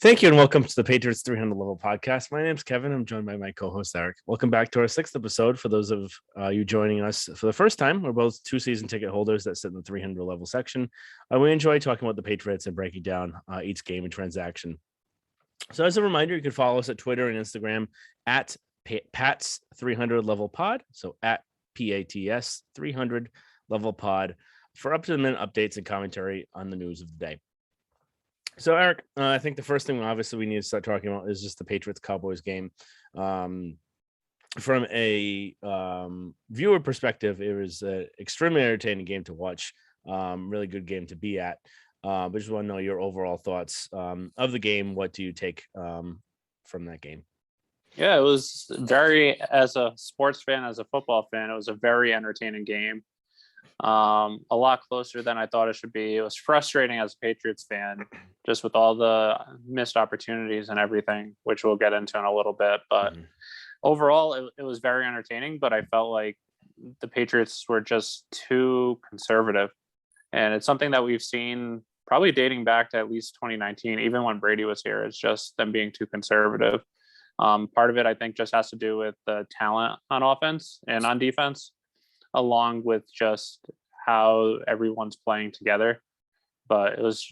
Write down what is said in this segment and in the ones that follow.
Thank you and welcome to the Patriots 300 Level Podcast. My name's Kevin. I'm joined by my co-host Eric. Welcome back to our sixth episode. For those of you joining us for the first time, we're both two season ticket holders that sit in the 300 level section. We enjoy talking about the Patriots and breaking down each game and transaction. So as a reminder, you can follow us at Twitter and Instagram at Pat's 300 Level Pod. So at PATS 300 Level Pod for up-to-the-minute updates and commentary on the news of the day. So, Eric, I think the first thing obviously we need to start talking about is just the Patriots-Cowboys game. From a viewer perspective, it was an extremely entertaining game to watch, really good game to be at. But just want to know your overall thoughts of the game. What do you take from that game? Yeah, it was as a sports fan, as a football fan, it was a very entertaining game. A lot closer than I thought it should be. It was frustrating as a Patriots fan, just with all the missed opportunities and everything, which we'll get into in a little bit. But overall, it was very entertaining, but I felt like the Patriots were just too conservative. And it's something that we've seen probably dating back to at least 2019, even when Brady was here. It's just them being too conservative. Part of it, I think, just has to do with the talent on offense and on defense, along with just how everyone's playing together. But it was,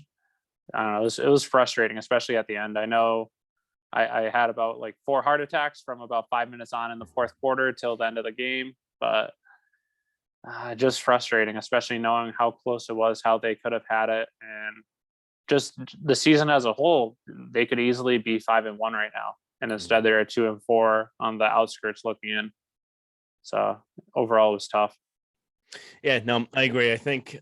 I don't know, it was frustrating, especially at the end. I know I had about like 4 heart attacks from about 5 minutes on in the fourth quarter till the end of the game, but just frustrating, especially knowing how close it was, how they could have had it. And just the season as a whole, they could easily be 5-1 right now. And instead they're at 2-4 on the outskirts looking in. So overall, it was tough. Yeah, no, I agree. I think,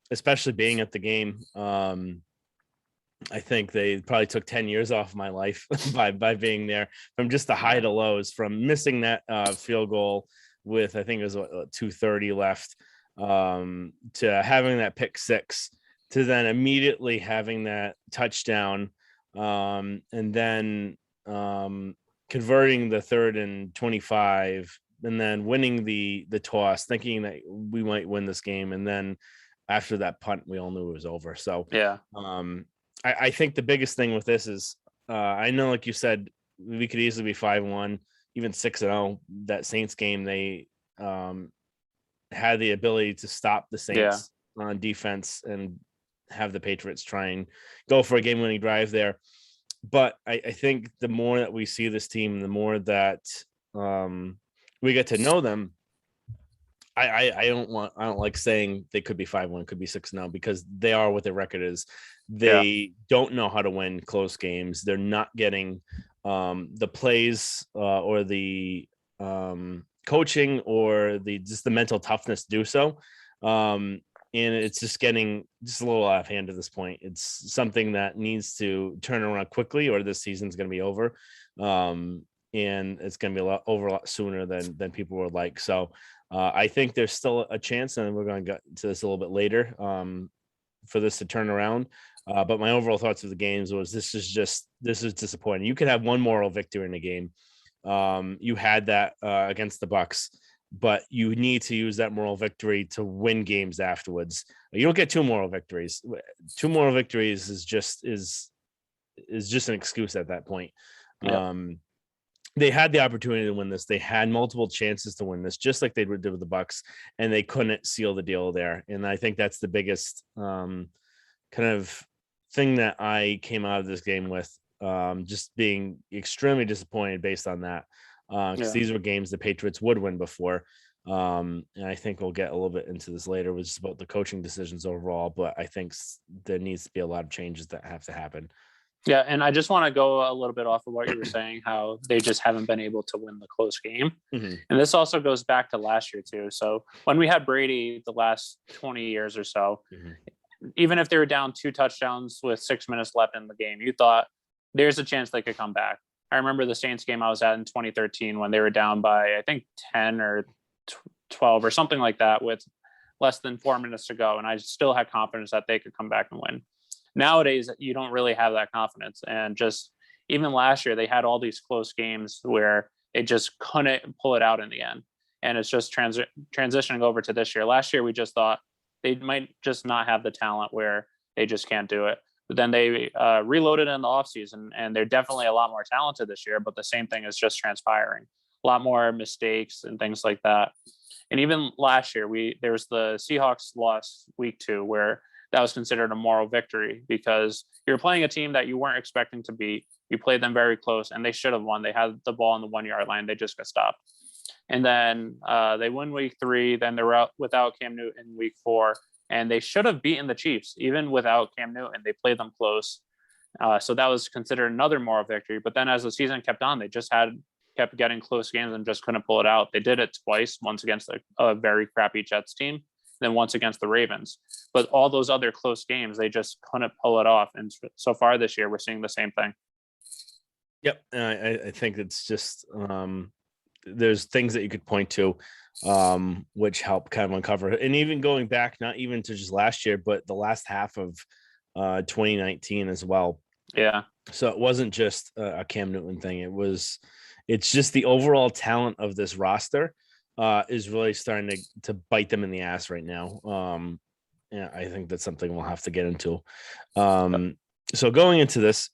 especially being at the game, I think they probably took 10 years off my life by being there, from just the high to lows, from missing that field goal with, I think it was 2:30 left, to having that pick six, to then immediately having that touchdown, and then converting the 3rd and 25, and then winning the toss, thinking that we might win this game. And then after that punt, we all knew it was over. So yeah, I think the biggest thing with this is, I know, like you said, we could easily be 5-1, even 6-0. That Saints game, they had the ability to stop the Saints on defense and have the Patriots try and go for a game-winning drive there. But I think the more that we see this team, the more that we get to know them, I don't like saying they could be 5-1, could be 6-0, because they are what their record is. They don't know how to win close games. They're not getting the plays or the coaching or just the mental toughness to do so. And it's just getting just a little out of hand at this point. It's something that needs to turn around quickly, or this season's going to be over. And it's going to be over a lot sooner than people would like. So I think there's still a chance, and we're going to get to this a little bit later, for this to turn around. But my overall thoughts of the games was, this is disappointing. You could have one moral victory in the game. You had that against the Bucs, but you need to use that moral victory to win games afterwards. You don't get 2 moral victories. 2 moral victories is just an excuse at that point. They had the opportunity to win this. They had multiple chances to win this, just like they did with the Bucs, and they couldn't seal the deal there. And I think that's the biggest kind of thing that I came out of this game with, just being extremely disappointed based on that. Because these were games the Patriots would win before. And I think we'll get a little bit into this later, which is about the coaching decisions overall. But I think there needs to be a lot of changes that have to happen. Yeah, and I just want to go a little bit off of what you were saying, how they just haven't been able to win the close game. And this also goes back to last year too. So when we had Brady the last 20 years or so, even if they were down 2 touchdowns with 6 minutes left in the game, you thought there's a chance they could come back. I remember the Saints game I was at in 2013 when they were down by, I think, 10 or 12 or something like that with less than 4 minutes to go. And I still had confidence that they could come back and win. Nowadays, you don't really have that confidence. And just even last year, they had all these close games where they just couldn't pull it out in the end. And it's just transitioning over to this year. Last year, we just thought they might just not have the talent where they just can't do it. But then they reloaded in the offseason, and they're definitely a lot more talented this year. But the same thing is just transpiring. A lot more mistakes and things like that. And even last year, there was the Seahawks loss week 2, where that was considered a moral victory because you're playing a team that you weren't expecting to beat. You played them very close, and they should have won. They had the ball on the 1-yard line. They just got stopped. And then they win week 3. Then they're out without Cam Newton week 4, and they should have beaten the Chiefs even without Cam Newton. They played them close, so that was considered another moral victory. But then as the season kept on, they just kept getting close games and just couldn't pull it out. They did it twice, once against a very crappy Jets team, then once against the Ravens. But all those other close games, they just couldn't pull it off. And so far this year, we're seeing the same thing. Yep. I think it's just there's things that you could point to which help kind of uncover it. And even going back, not even to just last year, but the last half of 2019 as well. Yeah. So it wasn't just a Cam Newton thing. It's just the overall talent of this roster is really starting to bite them in the ass right now. Yeah, I think that's something we'll have to get into. So going into this,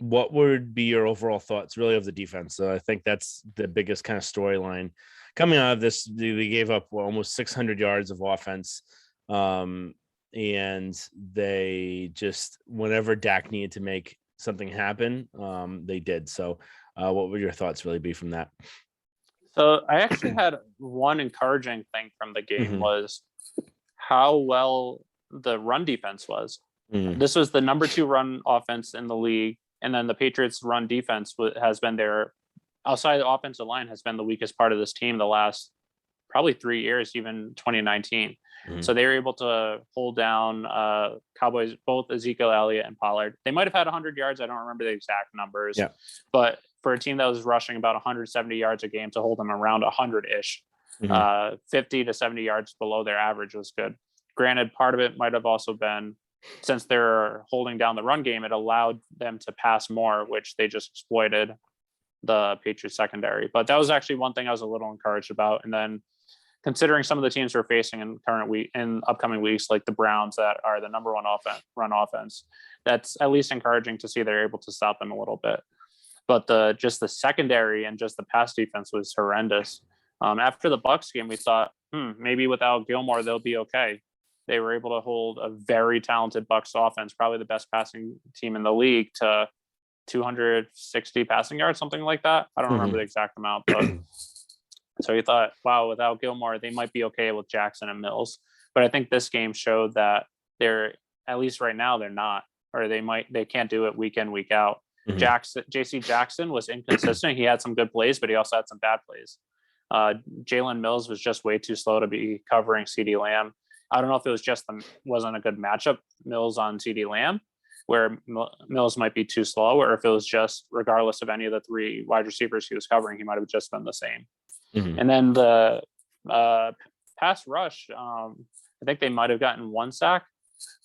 what would be your overall thoughts really of the defense? So I think that's the biggest kind of storyline coming out of this. They gave up almost 600 yards of offense. And they just, whenever Dak needed to make something happen, they did. So what would your thoughts really be from that? So I actually had one encouraging thing from the game was how well the run defense was. This was the number 2 run offense in the league. And then the Patriots run defense has been their outside the offensive line has been the weakest part of this team the last probably 3 years, even 2019. So they were able to hold down Cowboys, both Ezekiel Elliott and Pollard. They might have had 100 yards. I don't remember the exact numbers, but for a team that was rushing about 170 yards a game to hold them around 100-ish, 50 to 70 yards below their average was good. Granted, part of it might have also been since they're holding down the run game, it allowed them to pass more, which they just exploited the Patriots secondary. But that was actually one thing I was a little encouraged about. And then considering some of the teams we're facing in upcoming weeks, like the Browns that are the number 1 run offense, that's at least encouraging to see they're able to stop them a little bit. But just the secondary and just the pass defense was horrendous. After the Bucs game, we thought, maybe without Gilmore, they'll be okay. They were able to hold a very talented Bucs offense, probably the best passing team in the league, to 260 passing yards, something like that. I don't remember the exact amount, but so you thought, wow, without Gilmore, they might be okay with Jackson and Mills. But I think this game showed that they're, at least right now, they're not, or they can't do it week in, week out. JC Jackson was inconsistent. He had some good plays, but he also had some bad plays. Jalen Mills was just way too slow to be covering CeeDee Lamb. I don't know if it was just wasn't a good matchup, Mills on CeeDee Lamb, where Mills might be too slow, or if it was just regardless of any of the 3 wide receivers he was covering, he might have just been the same. And then the pass rush, I think they might have gotten 1 sack,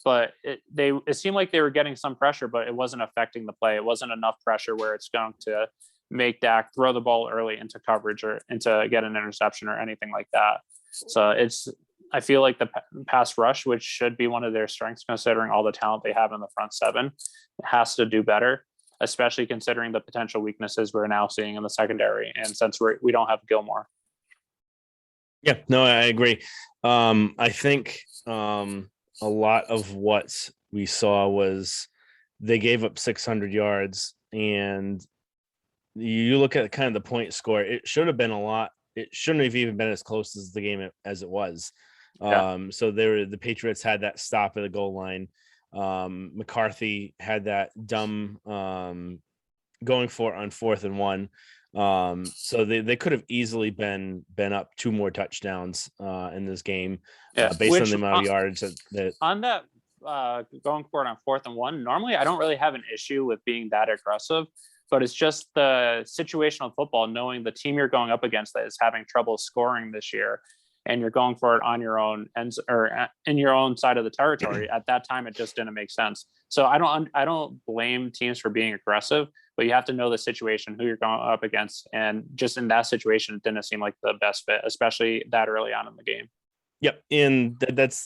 but it seemed like they were getting some pressure, but it wasn't affecting the play. It wasn't enough pressure where it's going to make Dak throw the ball early into coverage or into get an interception or anything like that. So I feel like the pass rush, which should be one of their strengths, considering all the talent they have in the front 7, has to do better, especially considering the potential weaknesses we're now seeing in the secondary. And since we don't have Gilmore. Yeah, no, I agree. I think a lot of what we saw was they gave up 600 yards, and you look at kind of the point score, it should have been a lot. It shouldn't have even been as close as the game as it was. So the Patriots had that stop at the goal line. McCarthy had that dumb going for it on 4th and 1. So they could have easily been up 2 more touchdowns in this game, based on the amount of yards that on that going for it on 4th and 1. Normally, I don't really have an issue with being that aggressive, but it's just the situational football, knowing the team you're going up against that is having trouble scoring this year, and you're going for it on your own ends or in your own side of the territory. At that time, it just didn't make sense. So I don't blame teams for being aggressive, but you have to know the situation, who you're going up against. And just in that situation, it didn't seem like the best fit, especially that early on in the game. Yep. And that's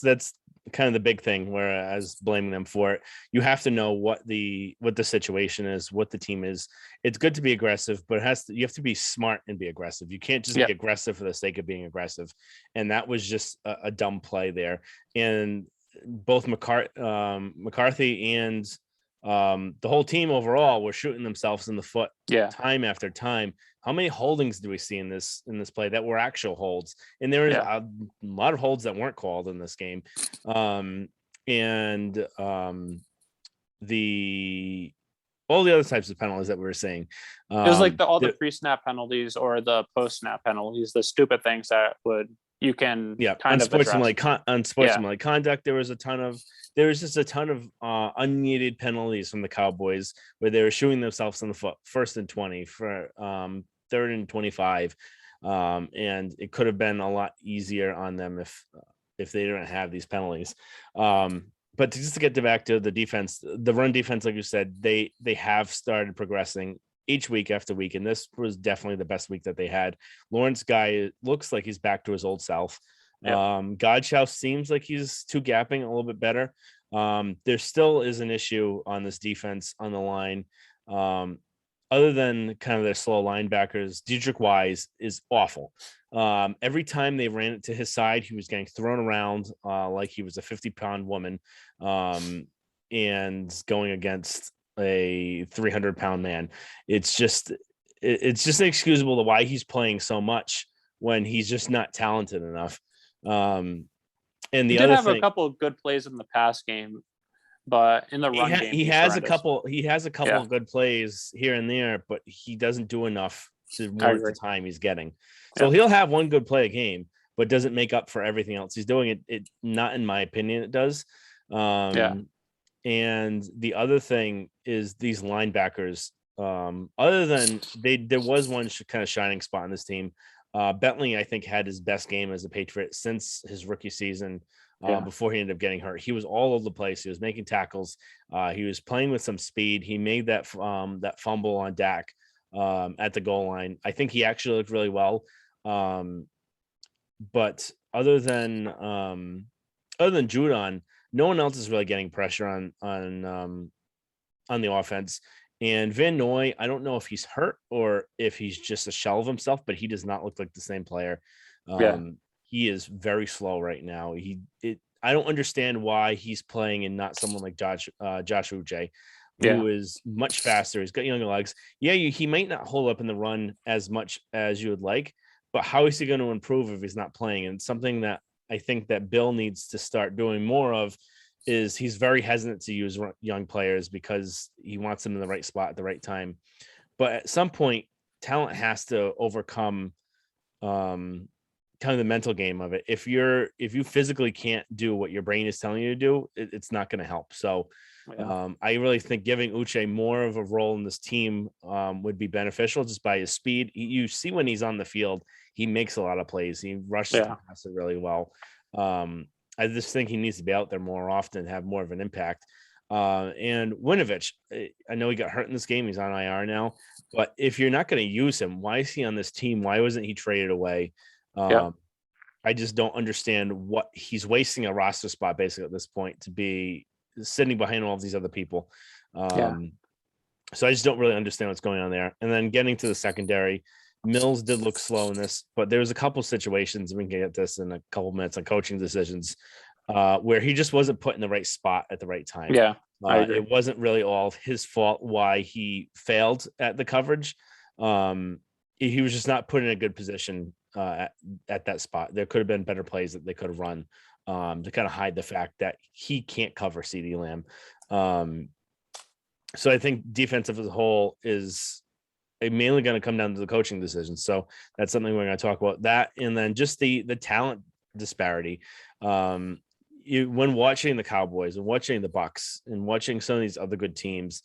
kind of the big thing where I was blaming them for it. You have to know what the situation is, what the team is. It's good to be aggressive, but you have to be smart and be aggressive. You can't just Yeah. be aggressive for the sake of being aggressive. And that was just a dumb play there. And both McCarthy and the whole team overall were shooting themselves in the foot Yeah. time after time. How many holdings do we see in this play that were actual holds? And there is Yeah. a lot of holds that weren't called in this game. And the all the other types of penalties that we were seeing. It was like all the pre-snap penalties or the post-snap penalties, the stupid things that you can kind of address. Unsportsmanlike conduct. There was just a ton of unneeded penalties from the Cowboys where they were shooting themselves in the foot. 1st and 20 for 3rd and 25, and it could have been a lot easier on them if they didn't have these penalties. But just to get back to the defense, the run defense, like you said, they have started progressing each week after week, and this was definitely the best week that they had. Lawrence Guy looks like he's back to his old self. Yep. Godchow seems like he's two gapping a little bit better. There still is an issue on this defense on the line. Other than kind of their slow linebackers, Dedrick Wise is awful. Every time they ran it to his side, he was getting thrown around like he was a 50-pound woman, and going against a 300-pound man. It's just inexcusable to why he's playing so much when he's just not talented enough. And the he other did have thing, a couple of good plays in the pass game, but in the run game, he has a couple of good plays here and there, but he doesn't do enough to warrant the time he's getting. So he'll have one good play a game, but doesn't make up for everything else he's doing. It not in my opinion, it does. And the other thing is these linebackers. Other than there was one kind of shining spot in this team. Bentley, I think, had his best game as a Patriot since his rookie season. Before he ended up getting hurt, he was all over the place. He was making tackles. He was playing with some speed. He made that fumble on Dak at the goal line. I think he actually looked really well. But other than Judon, no one else is really getting pressure on the offense. And Van Noy, I don't know if he's hurt or if he's just a shell of himself, but he does not look like the same player. He is very slow right now. I don't understand why he's playing and not someone like Josh Uche, who is much faster. He's got younger legs. He might not hold up in the run as much as you would like, but how is he going to improve if he's not playing? And something that I think that Bill needs to start doing more of is he's very hesitant to use young players because he wants them in the right spot at the right time. But at some point, talent has to overcome kind of the mental game of it. If you physically can't do what your brain is telling you to do, it's not going to help. So I really think giving Uche more of a role in this team would be beneficial just by his speed. You see when he's on the field, he makes a lot of plays. He rushes the passer really well. I just think he needs to be out there more often, have more of an impact. And Winovich, I know he got hurt in this game. He's on IR now. But if you're not going to use him, why is he on this team? Why wasn't he traded away? I just don't understand what he's wasting a roster spot basically at this point to be sitting behind all of these other people. So I just don't really understand what's going on there. And then getting to the secondary, Mills did look slow in this, but there was a couple situations, we can get this in a couple minutes on coaching decisions, where he just wasn't put in the right spot at the right time. It wasn't really all his fault why he failed at the coverage. He was just not put in a good position at that spot. There could have been better plays that they could have run to kind of hide the fact that he can't cover CeeDee Lamb. So I think defensive as a whole is mainly going to come down to the coaching decisions. So that's something we're going to talk about that. And then just the talent disparity. When watching the Cowboys and watching the Bucks and watching some of these other good teams,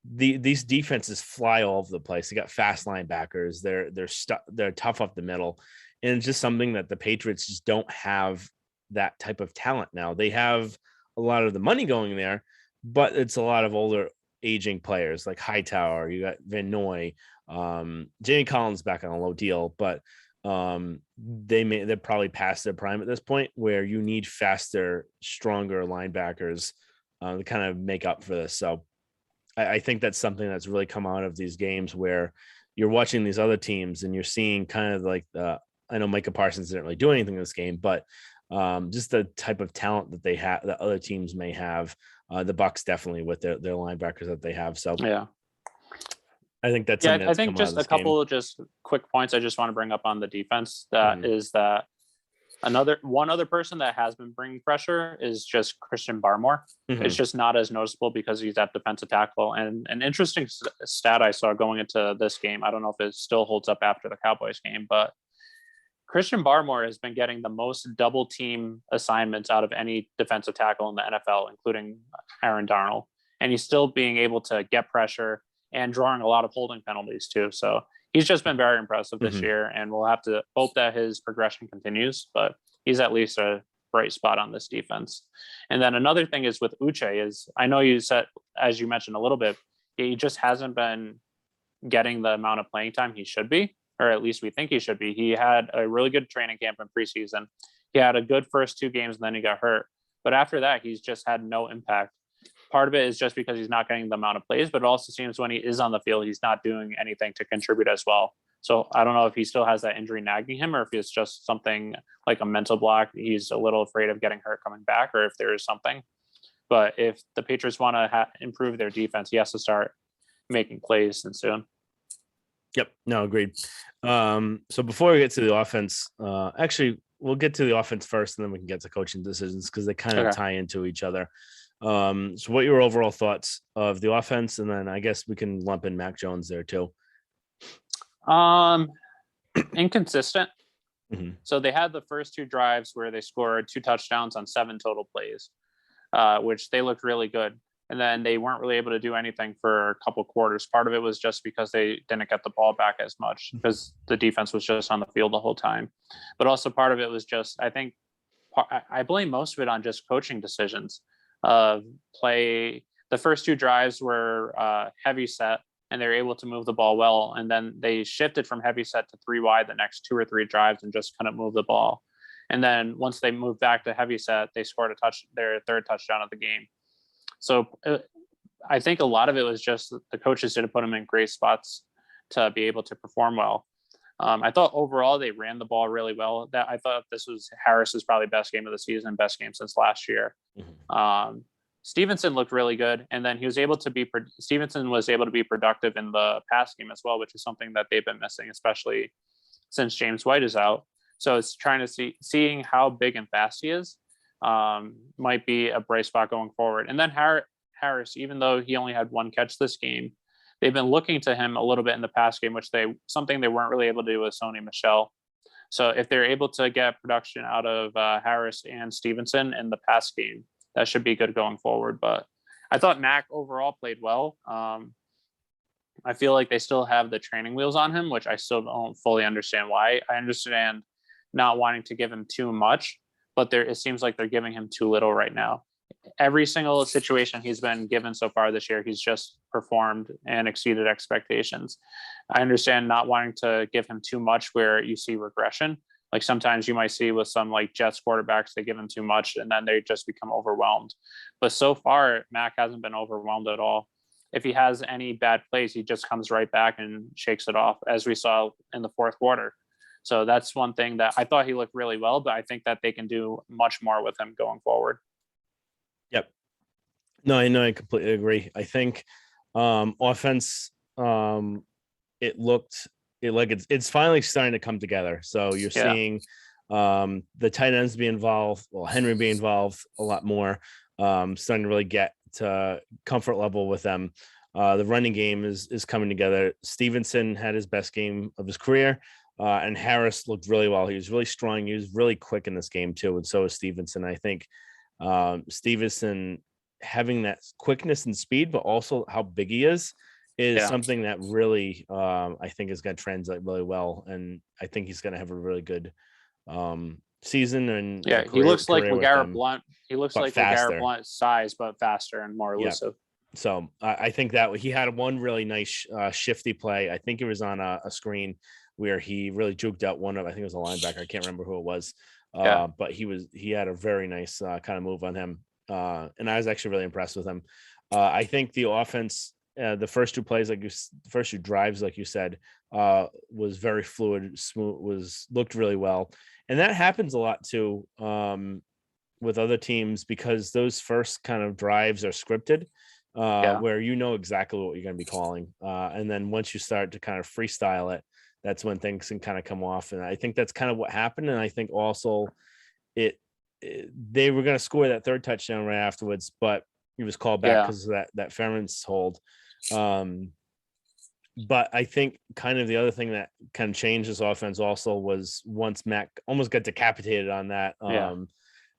these defenses fly all over the place. They got fast linebackers. They're tough up the middle. And it's just something that the Patriots just don't have that type of talent now. They have a lot of the money going there, but it's a lot of older aging players like Hightower. You got Van Noy, Jamie Collins back on a low deal, but they're probably past their prime at this point, where you need faster, stronger linebackers to kind of make up for this. So I think that's something that's really come out of these games where you're watching these other teams and you're seeing kind of like I know Micah Parsons didn't really do anything in this game, but just the type of talent that they have, that other teams may have. The Bucks definitely with their linebackers that they have. So Yeah. I think that's Yeah, something I that's think come out of just a this game. couple of just quick points I just want to bring up on the defense. That Mhm. is that one other person that has been bringing pressure is just Christian Barmore. It's Mhm. just not as noticeable because he's at defensive tackle. And an interesting stat I saw going into this game, I don't know if it still holds up after the Cowboys game, but Christian Barmore has been getting the most double team assignments out of any defensive tackle in the NFL, including Aaron Darnold. And he's still being able to get pressure and drawing a lot of holding penalties too. So he's just been very impressive this Mhm. year, and we'll have to hope that his progression continues. But he's at least a bright spot on this defense. And then another thing is with Uche is I know you said, as you mentioned a little bit, he just hasn't been getting the amount of playing time he should be, or at least we think he should be. He had a really good training camp in preseason. He had a good first 2 games and then he got hurt. But after that, he's just had no impact. Part of it is just because he's not getting the amount of plays, but it also seems when he is on the field, he's not doing anything to contribute as well. So I don't know if he still has that injury nagging him or if it's just something like a mental block. He's a little afraid of getting hurt coming back, or if there is something. But if the Patriots want to improve their defense, he has to start making plays and soon. Yep. No, agreed. So before we get to the offense, actually, we'll get to the offense first, and then we can get to coaching decisions because they kind of Okay. tie into each other. So what are your overall thoughts of the offense? And then I guess we can lump in Mac Jones there too. Inconsistent. Mhm. So they had the first 2 drives where they scored 2 touchdowns on 7 total plays, which they looked really good. And then they weren't really able to do anything for a couple quarters. Part of it was just because they didn't get the ball back as much because the defense was just on the field the whole time. But also part of it was just, I think, I blame most of it on just coaching decisions. Play the first 2 drives were heavy set, and they were able to move the ball well. And then they shifted from heavy set to 3 wide the next 2 or 3 drives and just couldn't move the ball. And then once they moved back to heavy set, they scored their third touchdown of the game. So I think a lot of it was just the coaches didn't put them in great spots to be able to perform well. I thought overall they ran the ball really well. That I thought this was Harris's probably best game of the season, best game since last year. Mhm. Stevenson looked really good, and then Stevenson was able to be productive in the pass game as well, which is something that they've been missing, especially since James White is out. So it's trying to seeing how big and fast he is might be a bright spot going forward. And then Harris, even though he only had 1 catch this game, they've been looking to him a little bit in the pass game, which something they weren't really able to do with Sony Michel. So if they're able to get production out of Harris and Stevenson in the pass game, that should be good going forward. But I thought Mac overall played well. I feel like they still have the training wheels on him, which I still don't fully understand why. I understand not wanting to give him too much, but it seems like they're giving him too little right now. Every single situation he's been given so far this year, he's just performed and exceeded expectations. I understand not wanting to give him too much where you see regression. Like sometimes you might see with some like Jets quarterbacks, they give him too much and then they just become overwhelmed. But so far, Mac hasn't been overwhelmed at all. If he has any bad plays, he just comes right back and shakes it off, as we saw in the fourth quarter. So that's one thing that I thought he looked really well, but I think that they can do much more with him going forward. Yep. No, I know. I completely agree. I think offense, it looked like it's finally starting to come together. So you're Yeah. seeing the tight ends be involved, well, Henry be involved a lot more, starting to really get to comfort level with them. The running game is coming together. Stevenson had his best game of his career, and Harris looked really well. He was really strong. He was really quick in this game too, and so is Stevenson. I think Stevenson having that quickness and speed, but also how big he is Yeah. something that really I think is going to translate really well, and I think he's going to have a really good season and Yeah, he looks like career with LeGarrette them, Blunt. He looks but like LeGarrette faster. Blunt's size, but faster and more Yeah. elusive. So I think that he had one really nice shifty play. I think it was on a screen where he really juked out one of, I think it was a linebacker. I can't remember who it was. Yeah. But he had a very nice kind of move on him. And I was actually really impressed with him. I think the offense, the first two plays, first two drives, like you said, was very fluid, smooth, looked really well. And that happens a lot too, with other teams, because those first kind of drives are scripted, Yeah. where you know exactly what you're going to be calling. And then once you start to kind of freestyle it, that's when things can kind of come off. And I think that's kind of what happened. And I think also they were going to score that third touchdown right afterwards, but he was called back Yeah. because of that Ferentz hold. But I think kind of the other thing that kind of changed this offense also was once Mac almost got decapitated on that Yeah.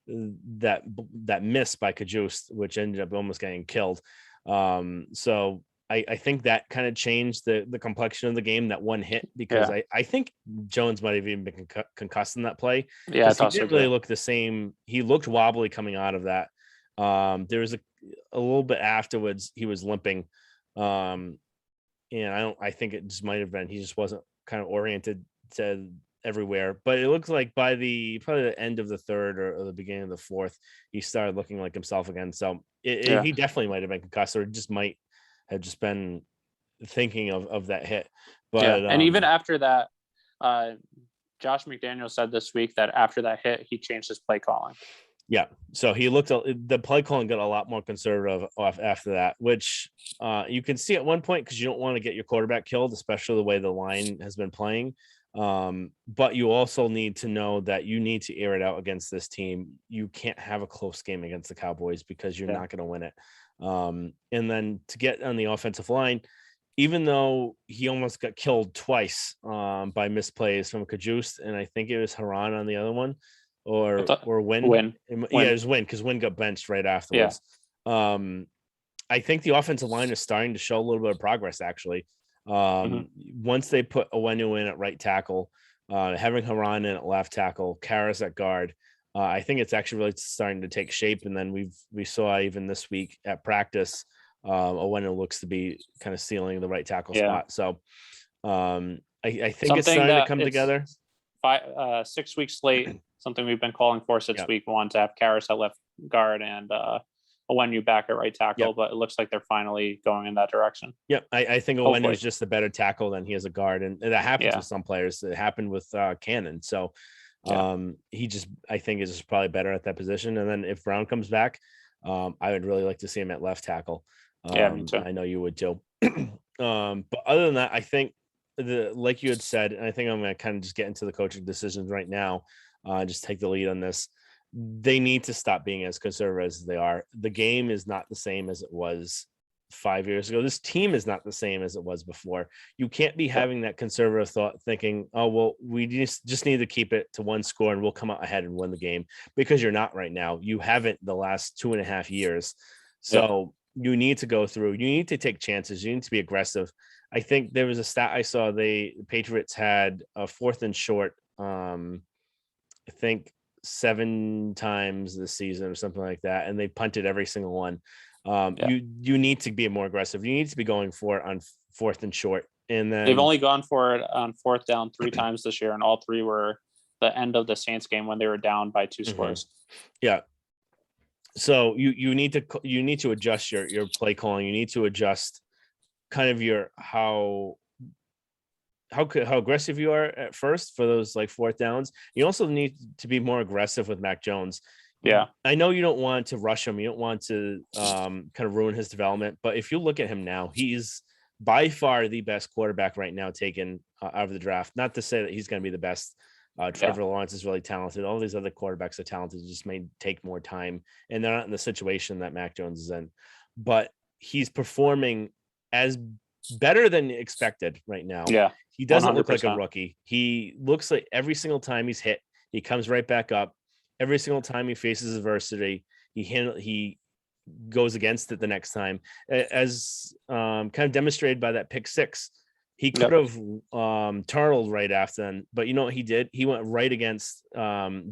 that miss by Kajust, which ended up almost getting killed. So I think that kind of changed the complexion of the game, that one hit, because Yeah. I think Jones might have even been concussed in that play, Yeah. I because he thought so didn't really too. look the same. He looked wobbly coming out of that. There was a little bit afterwards he was limping. And I think it just might have been he just wasn't kind of oriented to everywhere. But it looks like by probably the end of the third or the beginning of the fourth, he started looking like himself again. So Yeah. he definitely might have been concussed, or just might have just been thinking of that hit. Yeah. But And even after that, uh, Josh McDaniel said this week that after that hit, he changed his play calling. yeah, so the play calling got a lot more conservative off after that, which you can see at one point, because you don't want to get your quarterback killed, especially the way the line has been playing. But you also need to know that you need to air it out against this team. You can't have a close game against the Cowboys, because you're not going to win it. And then to get on the offensive line, even though he almost got killed twice by misplays from Kajust, and I think it was Haran on the other one, or Win. Yeah, it was Win, because Win got benched right Yeah. afterwards. I think the offensive line is starting to show a little bit of progress, actually. Once they put Owenu in at right tackle, having Haran in at left tackle, Karras at guard, I think it's actually really starting to take shape. And then we saw even this week at practice, Owenu looks to be kind of sealing the right tackle spot. So I think it's starting to come together. 6 weeks late, something we've been calling for since week one, to have Karras at left guard and Owenu back at right tackle, but it looks like they're finally going in that direction. Yep, I think Owenu is just a better tackle than he is a guard, and that happens with some players. It happened with Cannon, so he just, I think, is just probably better at that position. And then if Brown comes back, I would really like to see him at left tackle. Me too. I know you would too. But other than that, I think like you had said, and I think I'm going to kind of just get into the coaching decisions right now. Just take the lead on this. They need to stop being as conservative as they are. The game is not the same as it was 5 years ago. This team is not the same as it was before. You can't be having that conservative thought, thinking, oh, well, we just need to keep it to one score and we'll come out ahead and win the game, because you're not right now. You haven't the last 2.5 years. So you need to go through, you need to take chances. You need to be aggressive. I think there was a stat I saw, the Patriots had a 4th and short, I think 7 times this season or something like that, and they punted every single one. You need to be more aggressive. You need to be going for it on 4th and short. And then they've only gone for it on 4th down 3 times this year, and all 3 were the end of the Saints game when they were down by 2 scores. Yeah. So you need to adjust your play calling. You need to adjust kind of your how aggressive you are at first for those like 4th downs. You also need to be more aggressive with Mac Jones. Yeah. I know you don't want to rush him. You don't want to kind of ruin his development. But if you look at him now, he's by far the best quarterback right now taken out of the draft. Not to say that he's going to be the best. Trevor Lawrence is really talented. All these other quarterbacks are talented. It just may take more time, and they're not in the situation that Mac Jones is in. But he's performing as better than expected right now. Yeah. He doesn't look like a rookie. He looks like every single time he's hit, he comes right back up. Every single time he faces adversity, he goes against it the next time, as kind of demonstrated by that pick 6. He could have turtled right after then, but you know what he did? He went right against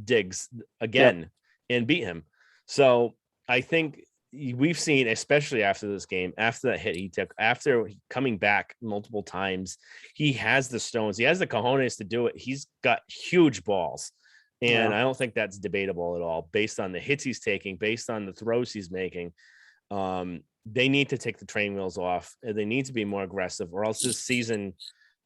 Diggs again and beat him. So I think we've seen, especially after this game, after that hit he took, after coming back multiple times, he has the stones, he has the cojones to do it. He's got huge balls. And Yeah. I don't think that's debatable at all based on the hits he's taking, based on the throws he's making. They need to take the training wheels off, and they need to be more aggressive, or else this season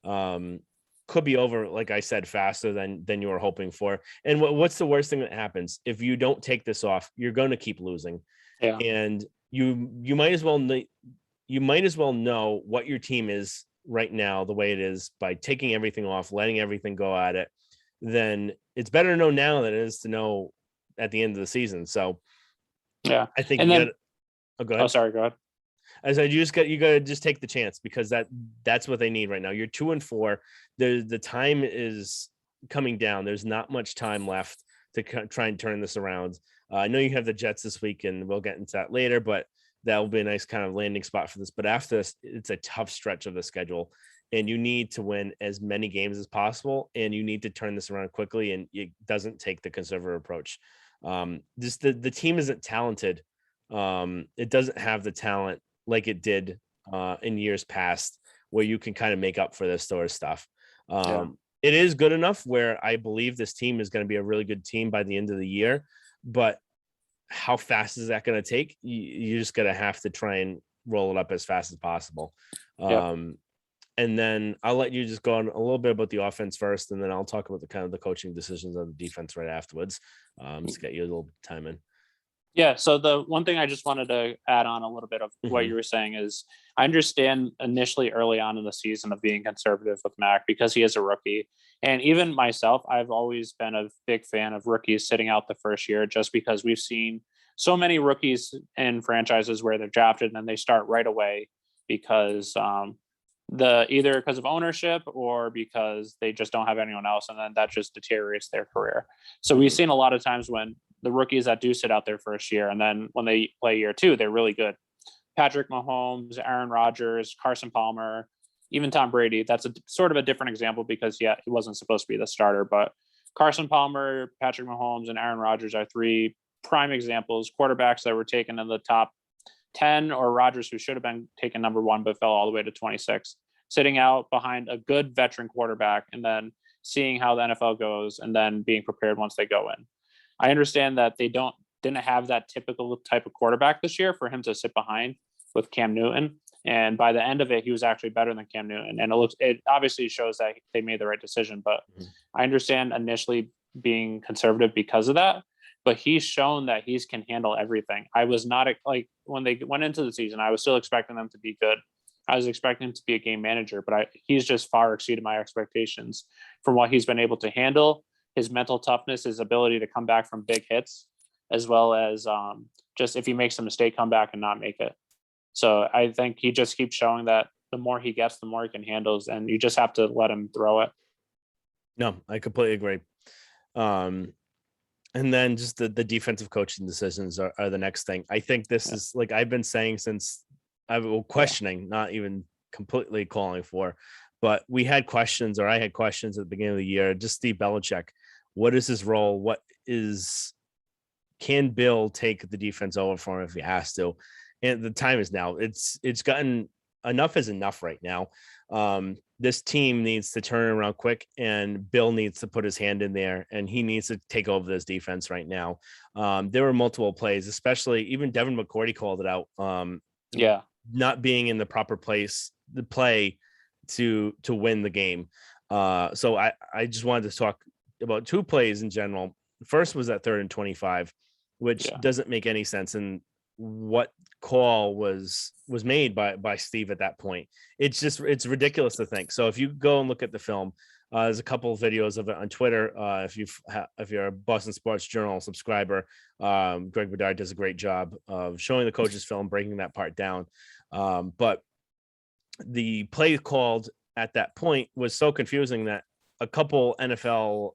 could be over, like I said, faster than you were hoping for. And what's the worst thing that happens? If you don't take this off, you're going to keep losing. Yeah. And you might as well know what your team is right now, the way it is, by taking everything off, letting everything go at it. Then it's better to know now than it is to know at the end of the season. So Yeah. I think And you then, got. Oh, go oh, ahead. sorry, go ahead. As I just got, you got to just take the chance, because that's what they need right now. You're 2-4. The time is coming down. There's not much time left to try and turn this around. I know you have the Jets this week, and we'll get into that later, but that will be a nice kind of landing spot for this. But after this, it's a tough stretch of the schedule, and you need to win as many games as possible, and you need to turn this around quickly. And it doesn't take the conservative approach. Just the team isn't talented. It doesn't have the talent like it did in years past, where you can kind of make up for this sort of stuff. Yeah. It is good enough where I believe this team is going to be a really good team by the end of the year, but how fast is that going to take? You're just going to have to try and roll it up as fast as possible. Yeah. And then I'll let you just go on a little bit about the offense first, and then I'll talk about the kind of the coaching decisions on the defense right afterwards. Just get you a little time in. Yeah. So the one thing I just wanted to add on a little bit of what Mhm. you were saying is I understand initially early on in the season of being conservative with Mac because he is a rookie. And even myself, I've always been a big fan of rookies sitting out the first year just because we've seen so many rookies in franchises where they're drafted and then they start right away because the either because of ownership or because they just don't have anyone else and then that just deteriorates their career. So we've Mhm. seen a lot of times when the rookies that do sit out their first year and then when they play year two, they're really good. Patrick Mahomes, Aaron Rodgers, Carson Palmer, even Tom Brady. That's a sort of a different example because yeah, he wasn't supposed to be the starter, but Carson Palmer, Patrick Mahomes, and Aaron Rodgers are three prime examples, quarterbacks that were taken in the top 10, or Rodgers, who should have been taken number one, but fell all the way to 26, sitting out behind a good veteran quarterback and then seeing how the NFL goes and then being prepared once they go in. I understand that they didn't have that typical type of quarterback this year for him to sit behind with Cam Newton. And by the end of it, he was actually better than Cam Newton. And it obviously shows that they made the right decision. But Mhm. I understand initially being conservative because of that. But he's shown that he can handle everything. I was not like when they went into the season, I was still expecting them to be good. I was expecting him to be a game manager, but he's just far exceeded my expectations from what he's been able to handle, his mental toughness, his ability to come back from big hits, as well as just if he makes a mistake, come back and not make it. So I think he just keeps showing that the more he gets, the more he can handle, and you just have to let him throw it. No, I completely agree. Um, and then just the defensive coaching decisions are the next thing. I think this Yeah. is, like I've been saying since I was questioning, not even completely calling for, but we had questions, or I had questions at the beginning of the year. Just Steve Belichick, what is his role? Can Bill take the defense over for him if he has to? And the time is now. It's gotten, enough is enough right now. This team needs to turn around quick, and Bill needs to put his hand in there, and he needs to take over this defense right now. There were multiple plays, especially even Devin McCourty called it out. Yeah. Not being in the proper place, the play to win the game. So I just wanted to talk about two plays in general. First was that 3rd and 25, which Yeah. doesn't make any sense. And what call was made by Steve at that point? It's ridiculous to think. So if you go and look at the film, there's a couple of videos of it on Twitter. If you're a Boston Sports Journal subscriber, Greg Bedard does a great job of showing the coach's film, breaking that part down. But the play called at that point was so confusing that a couple NFL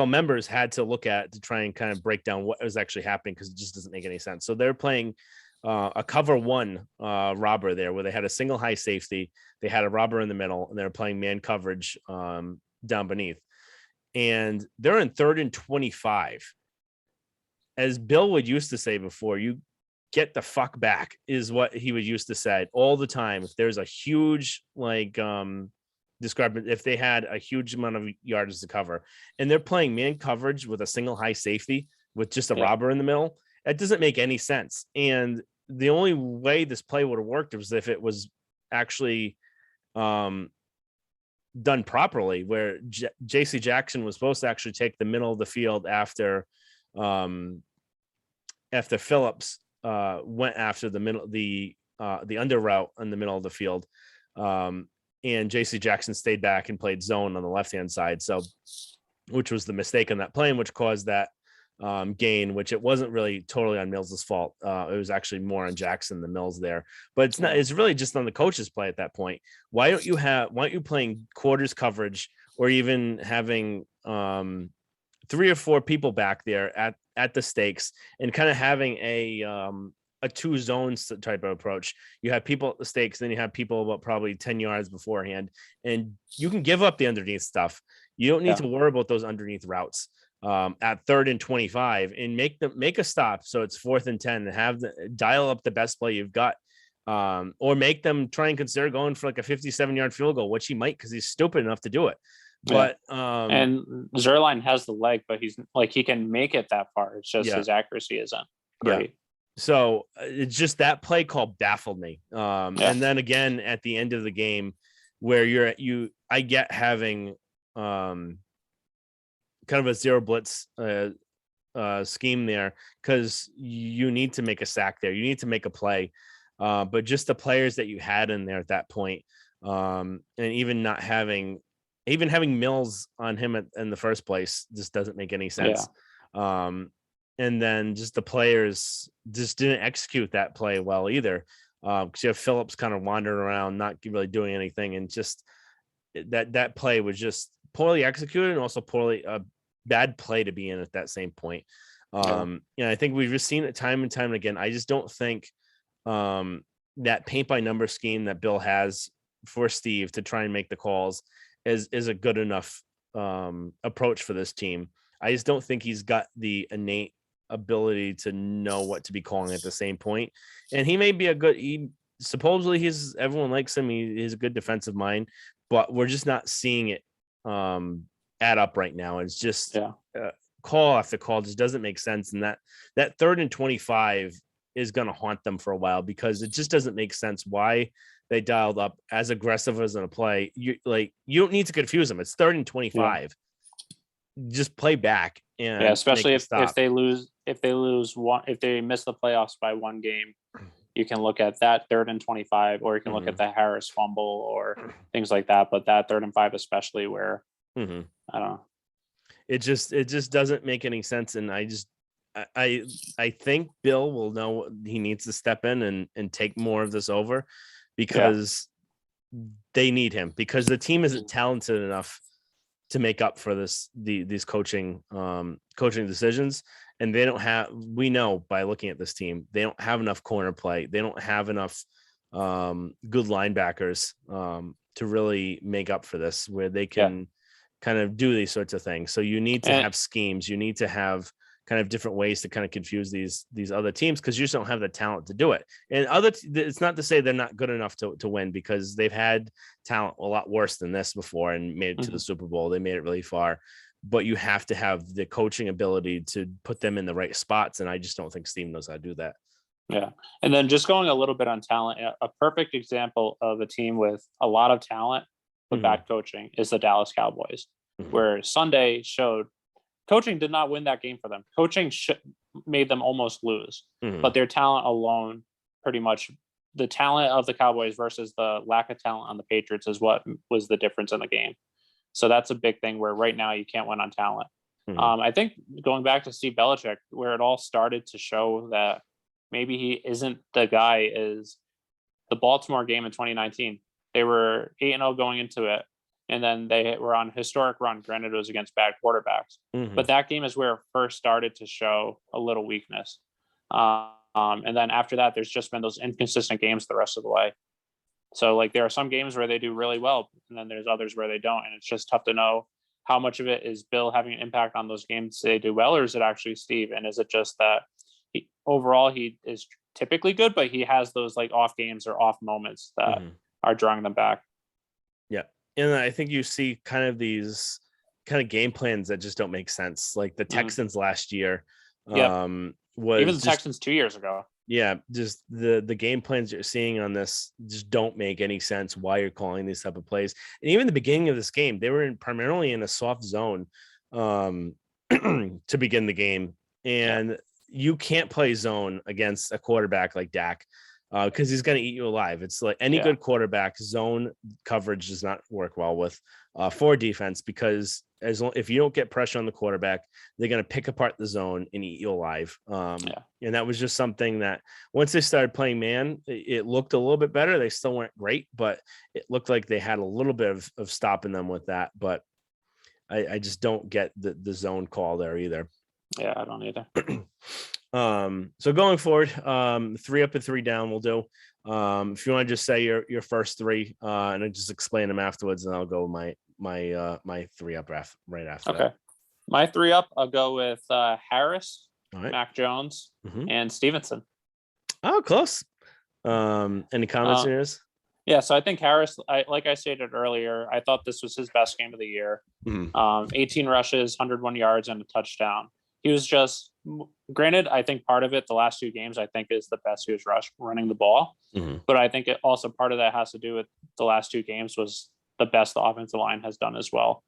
members had to look at to try and kind of break down what was actually happening, because it just doesn't make any sense. So they're playing a cover one robber there, where they had a single high safety, they had a robber in the middle, and they're playing man coverage down beneath. And they're in 3rd and 25. as Bill would used to say before, you get the fuck back is what he would used to say all the time. If there's a huge discrepancy, if they had a huge amount of yards to cover and they're playing man coverage with a single high safety with just a robber in the middle, that doesn't make any sense. And the only way this play would have worked was if it was actually done properly, where JC Jackson was supposed to actually take the middle of the field after Phillips went after the middle, the under route in the middle of the field. And JC Jackson stayed back and played zone on the left-hand side. So, which was the mistake on that play, which caused that gain, which it wasn't really totally on Mills's fault. It was actually more on Jackson than Mills there, but it's really just on the coach's play at that point. Why aren't you playing quarters coverage or even having 3 or 4 people back there at the stakes and kind of having a 2 zones type of approach? You have people at the stakes, then you have people about probably 10 yards beforehand, and you can give up the underneath stuff. You don't need to worry about those underneath routes at 3rd and 25 and make a stop. So it's 4th and 10 and dial up the best play you've got. Or make them try and consider going for like a 57-yard field goal, which he might, because he's stupid enough to do it. But and Zerline has the leg, but he's like, he can make it that far. It's just his accuracy isn't great. So it's just that play call baffled me. And then again at the end of the game, where I get having kind of a zero blitz scheme there, because you need to make a sack there, you need to make a play. But just the players that you had in there at that point, and even having Mills on him in the first place just doesn't make any sense. And then just the players just didn't execute that play well either. Because you have Phillips kind of wandering around, not really doing anything, and just that play was just poorly executed and also poorly bad play to be in at that same point. I think we've just seen it time and time again. I just don't think that paint by number scheme that Bill has for Steve to try and make the calls is a good enough approach for this team. I just don't think he's got the innate ability to know what to be calling at the same point. And he may be supposedly everyone likes him. He's a good defensive mind, but we're just not seeing it add up right now. It's just call after call just doesn't make sense. And that 3rd and 25 is going to haunt them for a while, because it just doesn't make sense why they dialed up as aggressive as in a play. You don't need to confuse them. It's 3rd and 25. Just play back. And especially if they lose one, if they miss the playoffs by one game, you can look at that 3rd and 25, or you can look at the Harris fumble or things like that. But that 3rd and 5, especially, where I don't know, it just doesn't make any sense. And I think Bill will know he needs to step in and take more of this over, because they need him, because the team isn't talented enough to make up for these coaching decisions. And we know by looking at this team, they don't have enough corner play. They don't have enough good linebackers to really make up for this, where they can kind of do these sorts of things. So you need to have schemes. You need to have kind of different ways to kind of confuse these other teams, because you just don't have the talent to do it. And it's not to say they're not good enough to win, because they've had talent a lot worse than this before and made it to the Super Bowl. They made it really far, but you have to have the coaching ability to put them in the right spots. And I just don't think Steve knows how to do that. Yeah. And then just going a little bit on talent, a perfect example of a team with a lot of talent but bad coaching is the Dallas Cowboys, where Sunday showed coaching did not win that game for them. Coaching made them almost lose, but their talent alone, pretty much the talent of the Cowboys versus the lack of talent on the Patriots, is what was the difference in the game. So that's a big thing, where right now you can't win on talent. I think going back to Steve Belichick, where it all started to show that maybe he isn't the guy, is the Baltimore game in 2019. They were 8-0 going into it, and then they were on a historic run. Granted, it was against bad quarterbacks, but that game is where it first started to show a little weakness. And then after that, there's just been those inconsistent games the rest of the way. So like there are some games where they do really well, and then there's others where they don't, and it's just tough to know how much of it is Bill having an impact on those games they do well, or is it actually Steve? And is it just that overall he is typically good, but he has those like off games or off moments that are drawing them back? Yeah. And I think you see kind of these kind of game plans that just don't make sense. Like the Texans last year Yep. was Even the just, Texans 2 years ago. yeah, just the game plans you're seeing on this just don't make any sense why you're calling these type of plays. And even the beginning of this game, they were primarily in a soft zone to begin the game. And you can't play zone against a quarterback like Dak because he's going to eat you alive. It's like any good quarterback, zone coverage does not work well with for defense, because if you don't get pressure on the quarterback, they're going to pick apart the zone and eat you alive. And that was just something that once they started playing man, it looked a little bit better. They still weren't great, but it looked like they had a little bit of stopping them with that. But I just don't get the zone call there either. Yeah, I don't either. So going forward, 3 up and 3 down we'll do. If you want to just say your first 3 and I just explain them afterwards, and I'll go my 3 up right after that. My 3 up, I'll go with Harris, right. Mac Jones, and Stevenson. Oh, close. Any comments on yours? Yeah, so I think Harris, like I stated earlier, I thought this was his best game of the year. 18 rushes, 101 yards, and a touchdown. He was just, granted, I think part of it, the last 2 games, I think is the best he was running the ball. But I think also part of that has to do with the last 2 games was the best the offensive line has done as well.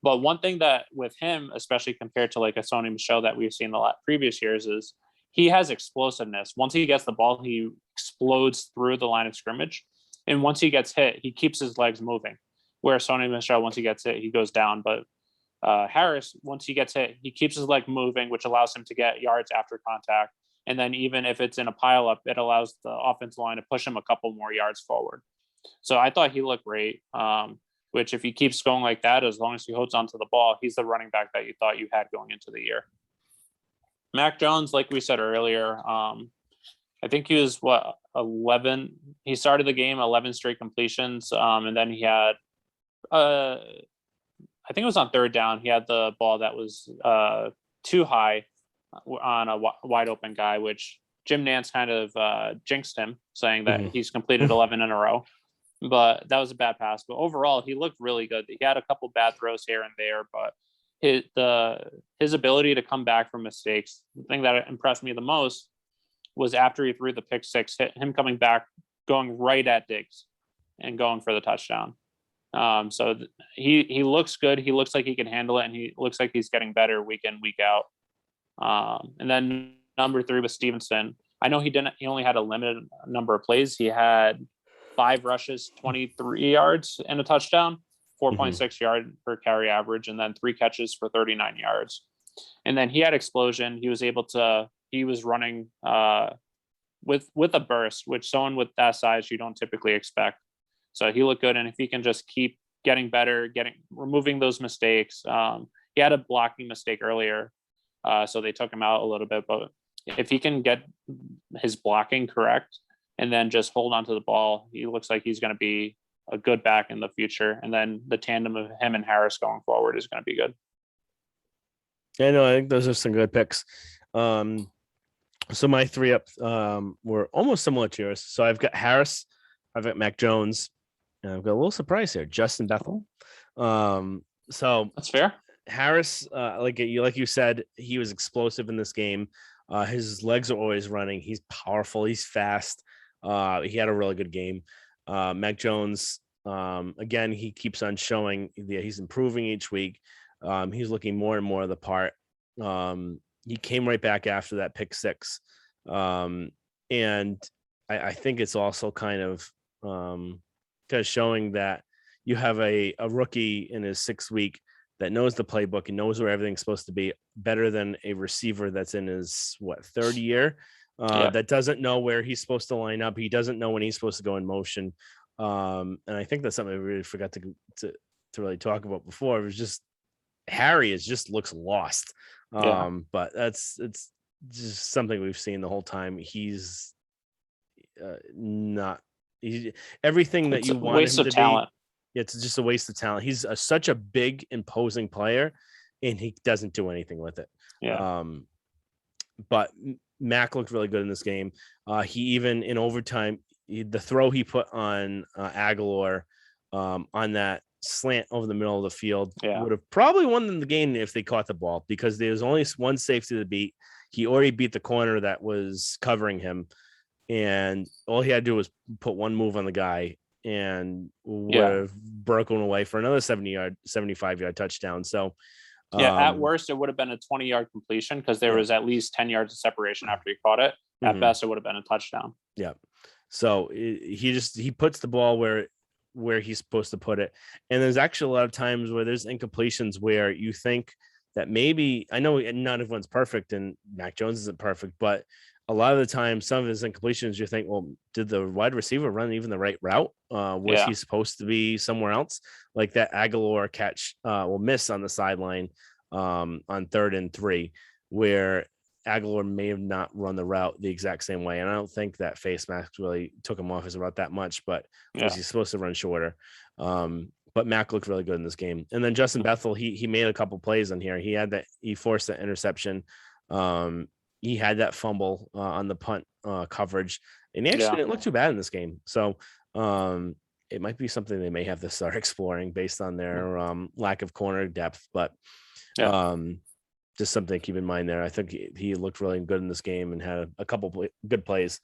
But one thing that with him, especially compared to like a Sony Michel that we've seen the previous years, is he has explosiveness. Once he gets the ball, he explodes through the line of scrimmage. And once he gets hit, he keeps his legs moving. Where Sony Michel, once he gets hit, he goes down. But Harris, once he gets hit, he keeps his leg moving, which allows him to get yards after contact. And then even if it's in a pileup, it allows the offensive line to push him a couple more yards forward. So I thought he looked great, which if he keeps going like that, as long as he holds onto the ball, he's the running back that you thought you had going into the year. Mac Jones, like we said earlier, I think he was 11. He started the game 11 straight completions, and then he had, I think it was on 3rd down. He had the ball that was too high on a wide open guy, which Jim Nantz kind of jinxed him, saying that he's completed 11 in a row. But that was a bad pass. But overall, he looked really good. He had a couple bad throws here and there, but his ability to come back from mistakes, the thing that impressed me the most was after he threw the pick 6, him coming back, going right at Diggs and going for the touchdown. So he looks good. He looks like he can handle it, and he looks like he's getting better week in, week out. And then number 3 was Stevenson. I know he only had a limited number of plays. He had 5 rushes, 23 yards, and a touchdown, 4.6 yard per carry average, and then 3 catches for 39 yards. And then he had explosion. He was running with a burst, which someone with that size you don't typically expect. So he looked good, and if he can just keep getting better, removing those mistakes. He had a blocking mistake earlier, so they took him out a little bit. But if he can get his blocking correct and then just hold on to the ball, he looks like he's going to be a good back in the future. And then the tandem of him and Harris going forward is going to be good. Yeah, no, I think those are some good picks. So my 3 up were almost similar to yours. So I've got Harris, I've got Mac Jones, and I've got a little surprise here, Justin Bethel. So that's fair. Harris, like you said, he was explosive in this game. His legs are always running. He's powerful. He's fast. He had a really good game. Mac Jones, again, he keeps on showing that he's improving each week. He's looking more and more of the part. He came right back after that pick 6. And I think it's also kind of showing that you have a rookie in his 6th week that knows the playbook and knows where everything's supposed to be better than a receiver that's in his 3rd year that doesn't know where he's supposed to line up. He doesn't know when he's supposed to go in motion. And I think that's something we really forgot to really talk about before. It was just Harry just looks lost. But it's just something we've seen the whole time. He's not everything that you want him to be. It's just a waste of talent. He's such a big, imposing player, and he doesn't do anything with it. Yeah. But Mac looked really good in this game. He even in overtime, the throw he put on Aguilar on that slant over the middle of the field Yeah. would have probably won them the game if they caught the ball, because there's only one safety to beat. He already beat the corner that was covering him, and all he had to do was put one move on the guy and would Yeah. have broken away for another 75-yard touchdown. So Yeah, at worst, it would have been a 20-yard completion because there was at least 10 yards of separation after he caught it. At best, it would have been a touchdown. Yeah. So he puts the ball where he's supposed to put it. And there's actually a lot of times where there's incompletions where you think that maybe, I know not everyone's perfect and Mac Jones isn't perfect, but a lot of the time, some of his incompletions, you think, well, did the wide receiver run even the right route? Was he supposed to be somewhere else? Like that Aguilar catch will miss on the sideline on 3rd and 3, where Aguilar may have not run the route the exact same way. And I don't think that face mask really took him off his route that much, but was he supposed to run shorter? But Mac looked really good in this game. And then Justin Bethel, he made a couple plays in here. He forced the interception. He had that fumble on the punt coverage, and he actually didn't look too bad in this game. So it might be something they may have to start exploring based on their lack of corner depth. But just something to keep in mind there. I think he looked really good in this game and had a couple good plays.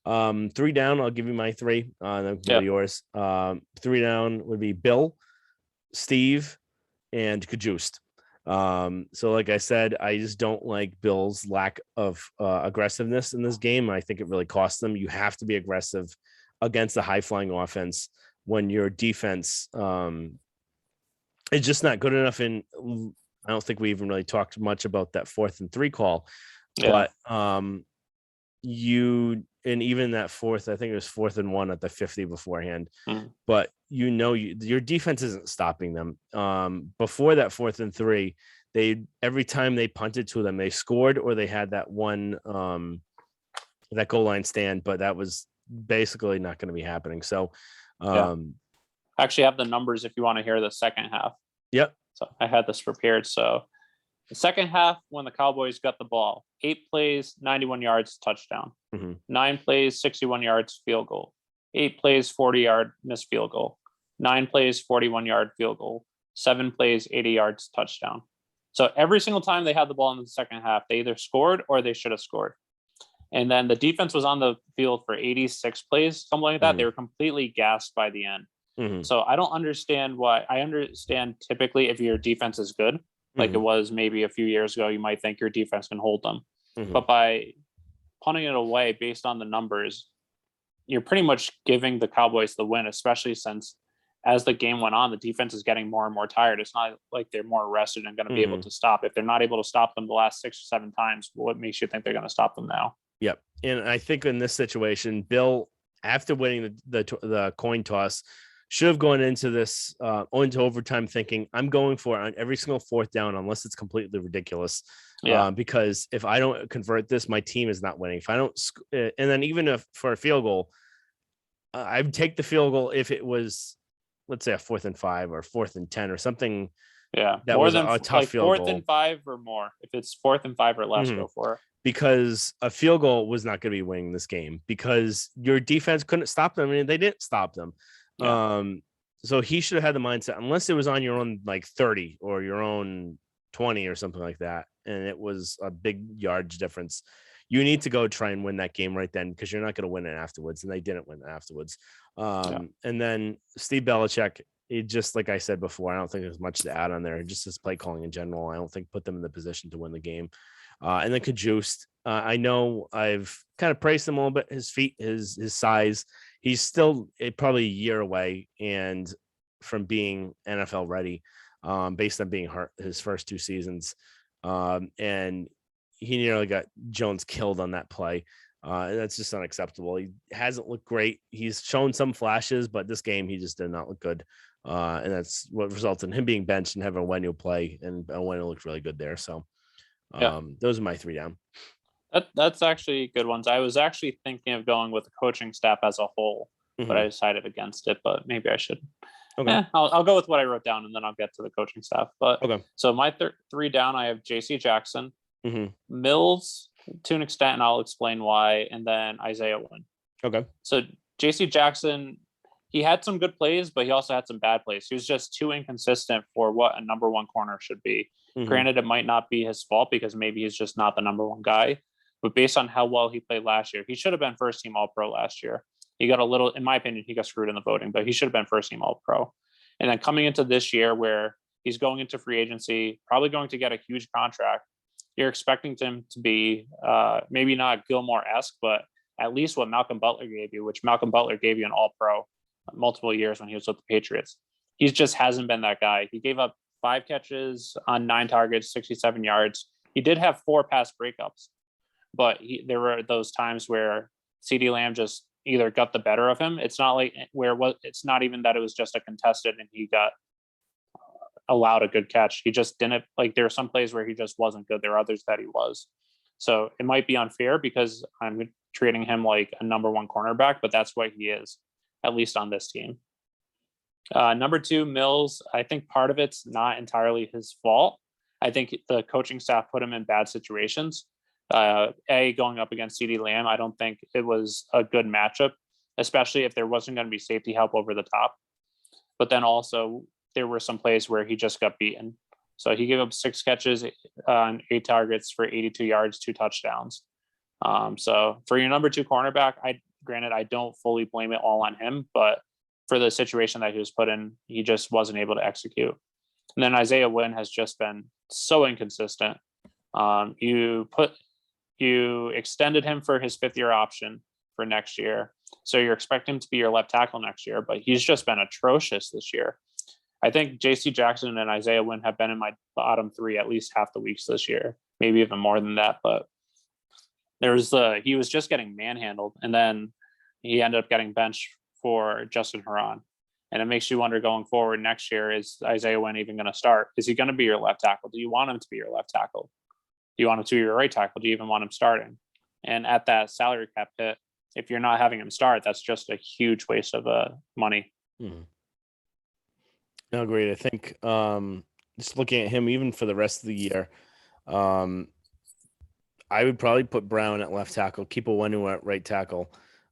3 down, I'll give you my 3. Then yours. 3 down would be Bill, Steve, and Kajust. So like I said, I just don't like Bill's lack of aggressiveness in this game. I think it really costs them. You have to be aggressive against a high flying offense when your defense is just not good enough. And I don't think we even really talked much about that 4th and 3 call, but and even that 4th, I think it was 4th and 1 at the 50 beforehand, but your defense isn't stopping them. Before that 4th and 3, every time they punted to them, they scored, or they had that one that goal line stand, but that was basically not going to be happening. So I actually have the numbers if you want to hear the second half. Yep. So I had this prepared. So the second half, when the Cowboys got the ball, 8 plays, 91 yards, touchdown. 9 plays, 61 yards, field goal. 8 plays, 40-yard missed field goal. 9 plays, 41-yard field goal. 7 plays, 80 yards, touchdown. So every single time they had the ball in the second half, they either scored or they should have scored. And then the defense was on the field for 86 plays, something like that. They were completely gassed by the end. So I don't understand why. I understand typically if your defense is good, like it was maybe a few years ago, you might think your defense can hold them. But by punting it away based on the numbers, you're pretty much giving the Cowboys the win, especially since as the game went on, the defense is getting more and more tired. It's not like they're more rested and going to be able to stop. If they're not able to stop them the last 6 or 7 times, what makes you think they're going to stop them now? Yep. And I think in this situation, Bill, after winning the coin toss, should have gone into this into overtime thinking, I'm going for it on every single 4th down unless it's completely ridiculous. Because if I don't convert this, my team is not winning. If I don't, and then even if for a field goal, I'd take the field goal if it was, let's say, a 4th and 5 or 4th and 10 or something. Yeah, that was a tough field goal. 4th and 5 or more. If it's 4th and 5 or less, go for it. Because a field goal was not going to be winning this game because your defense couldn't stop them. I mean, they didn't stop them. So he should have had the mindset, unless it was on your own like 30 or your own 20 or something like that, and it was a big yardage difference. You need to go try and win that game right then, because you're not going to win it afterwards, and they didn't win it afterwards. And then Steve Belichick, it just, like I said before, I don't think there's much to add on there. Just his play calling in general, I don't think put them in the position to win the game. And then Kajust, I know I've kind of praised him a little bit. His feet, his size. He's still probably a year away and from being NFL ready, based on being hurt his first 2 seasons. And he nearly got Jones killed on that play. And that's just unacceptable. He hasn't looked great. He's shown some flashes, but this game he just did not look good. And that's what resulted in him being benched and having Owenu play. And Owenu looked really good there. So those are my 3 down. That's actually good ones. I was actually thinking of going with the coaching staff as a whole, but I decided against it. But maybe I should Okay. I'll go with what I wrote down, and then I'll get to the coaching staff. But Okay. so my three down, I have J.C. Jackson, Mm-hmm. Mills to an extent, and I'll explain why, and then Isaiah Wynn. Okay. So J.C. Jackson, he had some good plays, but he also had some bad plays. He was just too inconsistent for what a number one corner should be. Mm-hmm. Granted, it might not be his fault because maybe he's just not the number one guy. But based on how well he played last year, he should have been first team All Pro last year. He got a little, in my opinion, he got screwed in the voting, but he should have been first team All Pro. And then coming into this year where he's going into free agency, probably going to get a huge contract, you're expecting him to be maybe not Gilmore-esque, but at least what Malcolm Butler gave you, which Malcolm Butler gave you an All Pro multiple years when he was with the Patriots. He just hasn't been that guy. He gave up 5 catches on 9 targets, 67 yards. He did have 4 pass breakups, but there were those times where CeeDee Lamb just either got the better of him. It's not like it's not even that it was just a contested and he got allowed a good catch. He just didn't, like, there are some plays where he just wasn't good. There are others that he was. So it might be unfair because I'm treating him like a number one cornerback, but that's what he is, at least on this team. Number 2, Mills, I think part of it's not entirely his fault. I think the coaching staff put him in bad situations. Going up against CeeDee Lamb, I don't think it was a good matchup, especially if there wasn't going to be safety help over the top. But then also there were some plays where he just got beaten. So he gave up 6 catches on 8 targets for 82 yards, 2 touchdowns. So for your number 2 cornerback, granted, I don't fully blame it all on him, but for the situation that he was put in, he just wasn't able to execute. And then Isaiah Wynn has just been so inconsistent. You extended him for his 5th-year option for next year. So you're expecting him to be your left tackle next year, but he's just been atrocious this year. I think J.C. Jackson and Isaiah Wynn have been in my bottom 3 at least half the weeks this year, maybe even more than that. But he was just getting manhandled, and then he ended up getting benched for Justin Herron. And it makes you wonder going forward next year, is Isaiah Wynn even going to start? Is he going to be your left tackle? Do you want him to be your left tackle? Do you want him to be your right tackle? Do you even want him starting? And at that salary cap hit, if you're not having him start, that's just a huge waste of money. Mm-hmm. No, great. I think just looking at him, even for the rest of the year, I would probably put Brown at left tackle, keep Owenu at right tackle.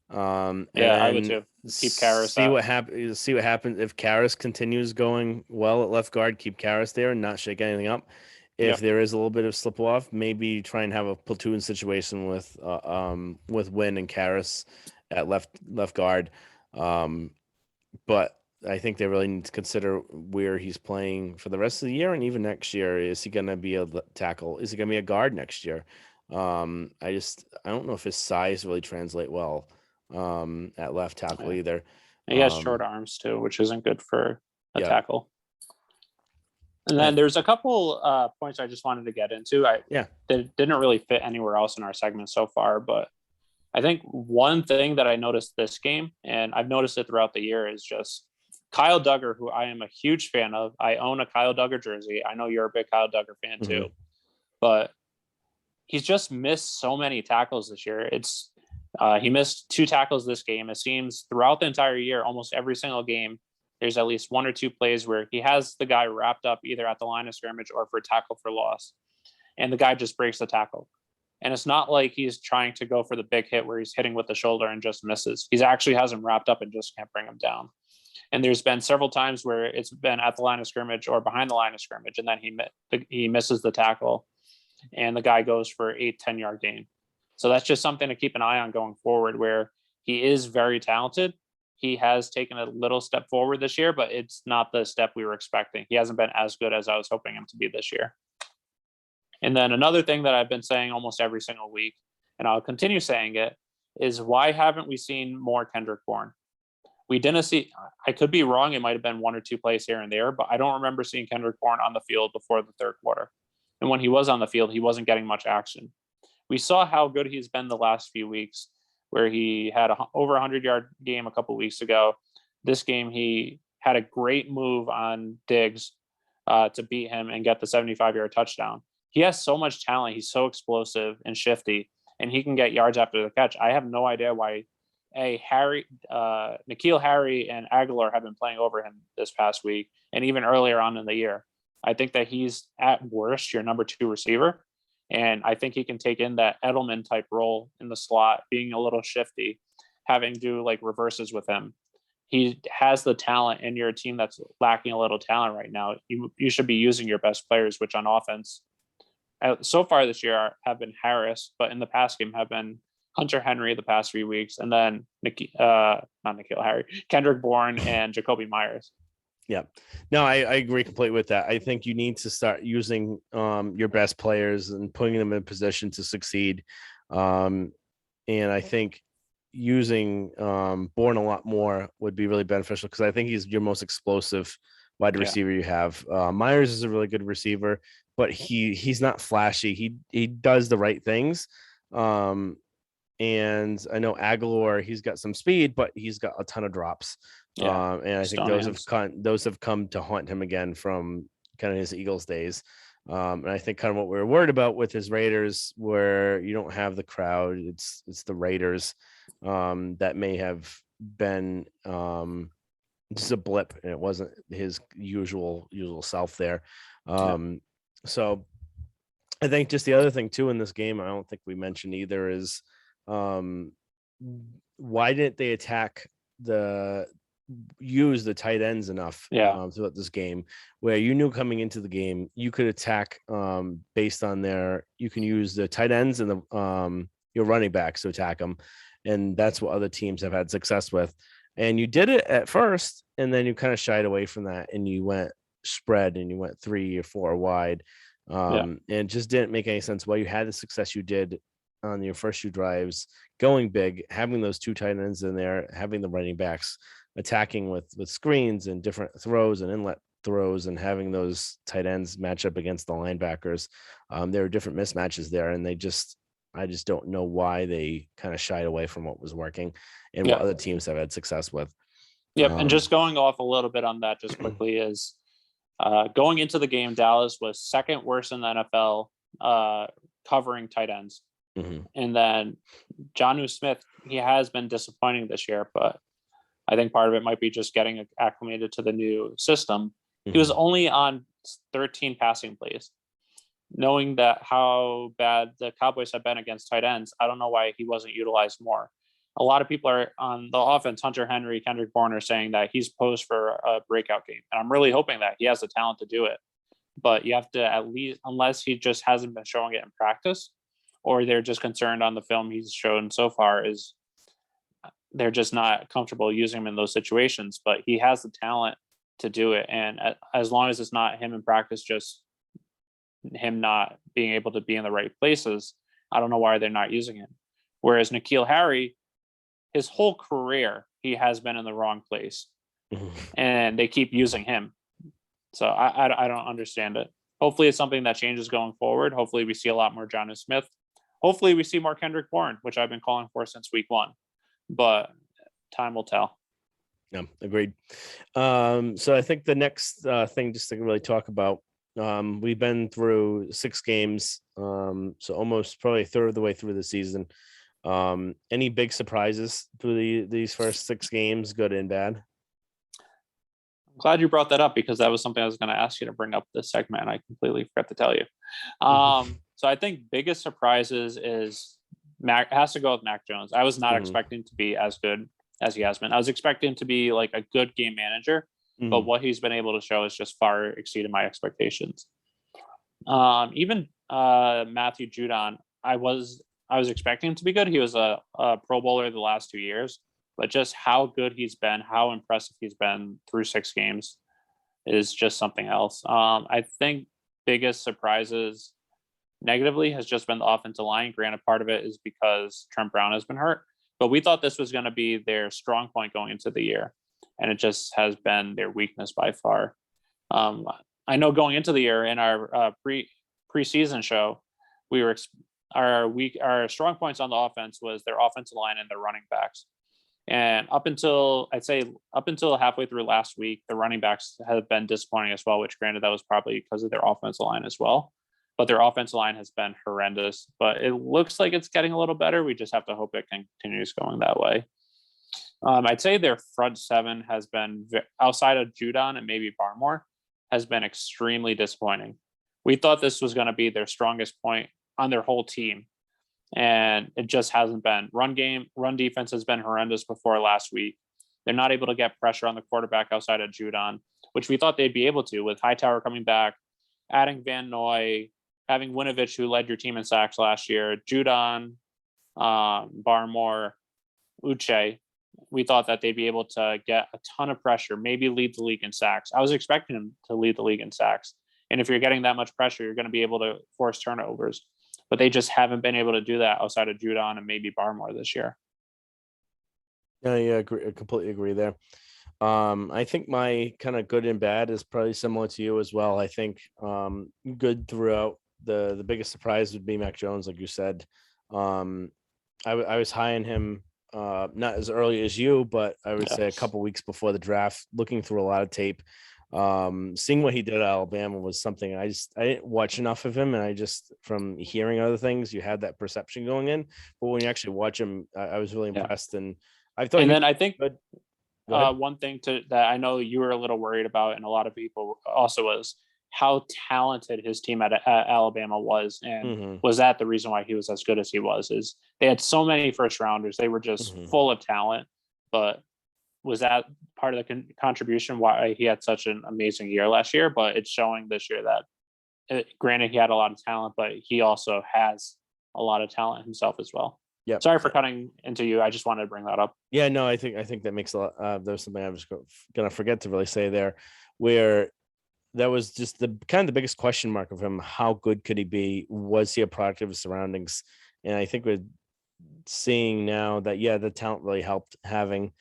I would too. Keep Karras. See what happens. See what happens if Karras continues going well at left guard. Keep Karras there and not shake anything up. If there is a little bit of slip off, maybe try and have a platoon situation with Wynn and Karras at left guard. But I think they really need to consider where he's playing for the rest of the year and even next year. Is he going to be a tackle? Is he going to be a guard next year? I don't know if his size really translate well at left tackle either. He has short arms too, which isn't good for a tackle. And then there's a couple points I just wanted to get into. That didn't really fit anywhere else in our segment so far, but I think one thing that I noticed this game, and I've noticed it throughout the year, is just Kyle Duggar, who I am a huge fan of. I own a Kyle Duggar jersey. I know you're a big Kyle Duggar fan too, but he's just missed so many tackles this year. He missed 2 tackles this game. It seems throughout the entire year, almost every single game, there's at least 1 or 2 plays where he has the guy wrapped up either at the line of scrimmage or for tackle for loss, and the guy just breaks the tackle. And it's not like he's trying to go for the big hit where he's hitting with the shoulder and just misses. He's actually has him wrapped up and just can't bring him down. And there's been several times where it's been at the line of scrimmage or behind the line of scrimmage, and then he misses the tackle, and the guy goes for 8-10 yard gain. So that's just something to keep an eye on going forward, where he is very talented. He has taken a little step forward this year, but it's not the step we were expecting. He hasn't been as good as I was hoping him to be this year. And then another thing that I've been saying almost every single week, and I'll continue saying it, is why haven't we seen more Kendrick Bourne? We didn't see, I could be wrong, it might have been 1 or 2 plays here and there, but I don't remember seeing Kendrick Bourne on the field before the 3rd quarter. And when he was on the field, he wasn't getting much action. We saw how good he's been the last few weeks, where he had over 100-yard game a couple weeks ago. This game, he had a great move on Diggs to beat him and get the 75-yard touchdown. He has so much talent. He's so explosive and shifty, and he can get yards after the catch. I have no idea why N'Keal Harry and Aguilar have been playing over him this past week and even earlier on in the year. I think that he's at worst your number 2 receiver. And I think he can take in that Edelman type role in the slot, being a little shifty, having to do like reverses with him. He has the talent, and you're a team that's lacking a little talent right now. You should be using your best players, which on offense so far this year have been Harris, but in the past game have been Hunter Henry the past 3 weeks, and then not N'Keal Harry, Kendrick Bourne and Jacoby Myers. Yeah, no, I agree completely with that. I think you need to start using your best players and putting them in a position to succeed. And I think using Bourne a lot more would be really beneficial because I think he's your most explosive wide receiver you have. Myers is a really good receiver, but he's not flashy. He does the right things. And I know Aguilar, he's got some speed, but he's got a ton of drops. And I think those have come to haunt him again from kind of his Eagles days. And I think kind of what we were worried about with his Raiders, where you don't have the crowd, it's the Raiders that may have been just a blip, and it wasn't his usual self there. So I think just the other thing too in this game, I don't think we mentioned either, is why didn't they use the tight ends enough throughout this game, where you knew coming into the game you could attack based on you can use the tight ends and the your running backs to attack them, and that's what other teams have had success with. And you did it at first, and then you kind of shied away from that, and you went spread, and you went 3 or 4 wide, and it just didn't make any sense why you had the success you did on your first 2 drives, going big, having those 2 tight ends in there, having the running backs attacking with screens and different throws and inlet throws, and having those tight ends match up against the linebackers. There were different mismatches there, and I just don't know why they kind of shied away from what was working and what other teams have had success with. Yep. And just going off a little bit on that just quickly is going into the game, Dallas was second worst in the NFL covering tight ends. Mm-hmm. And then Jonnu Smith, he has been disappointing this year, but I think part of it might be just getting acclimated to the new system. Mm-hmm. He was only on 13 passing plays. Knowing that how bad the Cowboys have been against tight ends, I don't know why he wasn't utilized more. A lot of people are on the offense, Hunter Henry, Kendrick Bourne, are saying that he's posed for a breakout game. And I'm really hoping that he has the talent to do it. But you have to at least, unless he just hasn't been showing it in practice, or they're just concerned on the film he's shown so far, is they're just not comfortable using him in those situations. But he has the talent to do it. And as long as it's not him in practice, just him not being able to be in the right places, I don't know why they're not using him. Whereas N'Keal Harry, his whole career, he has been in the wrong place, and they keep using him. So I don't understand it. Hopefully it's something that changes going forward. Hopefully we see a lot more Jonnu Smith. Hopefully we see more Kendrick Bourne, which I've been calling for since week 1, but time will tell. Yeah, agreed. So I think the next thing just to really talk about, we've been through 6 games, so almost probably a third of the way through the season. Any big surprises through these first 6 games, good and bad? I'm glad you brought that up, because that was something I was going to ask you to bring up this segment, and I completely forgot to tell you. So I think biggest surprises is has to go with Mac Jones. I was not expecting to be as good as he has been. I was expecting to be like a good game manager, but what he's been able to show has just far exceeded my expectations. Even Matthew Judon, I was expecting him to be good. He was a Pro Bowler the last 2 years, but just how good he's been, how impressive he's been through 6 games is just something else. I think biggest surprises negatively has just been the offensive line. Granted, part of it is because Trent Brown has been hurt, but we thought this was going to be their strong point going into the year, and it just has been their weakness by far. I know going into the year in our preseason show, we were our strong points on the offense was their offensive line and their running backs. And up until halfway through last week, the running backs have been disappointing as well, which granted that was probably because of their offensive line as well. But their offensive line has been horrendous. But it looks like it's getting a little better. We just have to hope it continues going that way. I'd say their front seven has been outside of Judon and maybe Barmore has been extremely disappointing. We thought this was going to be their strongest point on their whole team, and it just hasn't been. Run defense has been horrendous before last week. They're not able to get pressure on the quarterback outside of Judon, which we thought they'd be able to with Hightower coming back, adding Van Noy, having Winovich, who led your team in sacks last year, Judon, Barmore, Uche. We thought that they'd be able to get a ton of pressure, maybe lead the league in sacks. I was expecting them to lead the league in sacks. And if you're getting that much pressure, you're going to be able to force turnovers. But they just haven't been able to do that outside of Judon and maybe Barmore this year. Yeah, I completely agree there. I think my kind of good and bad is probably similar to you as well. I think good throughout. The biggest surprise would be Mac Jones, like you said. I was high on him, not as early as you, but I would say a couple weeks before the draft, looking through a lot of tape. Seeing what he did at Alabama was something I didn't watch enough of him, and I just, from hearing other things, you had that perception going in, but when you actually watch him, I was really impressed. And I thought, and then I think good. one thing that I know you were a little worried about, and a lot of people also, was how talented his team at Alabama was, and was that the reason why he was as good as he was? Is they had so many first rounders, they were just full of talent, but was that part of the contribution why he had such an amazing year last year? But it's showing this year that, granted, he had a lot of talent, but he also has a lot of talent himself as well. Yeah. Sorry for cutting into you. I just wanted to bring that up. Yeah, no, I think that makes a lot. There's something I was gonna forget to really say there, where that was just the kind of the biggest question mark of him. How good could he be? Was he a product of his surroundings? And I think we're seeing now that, yeah, the talent really helped having,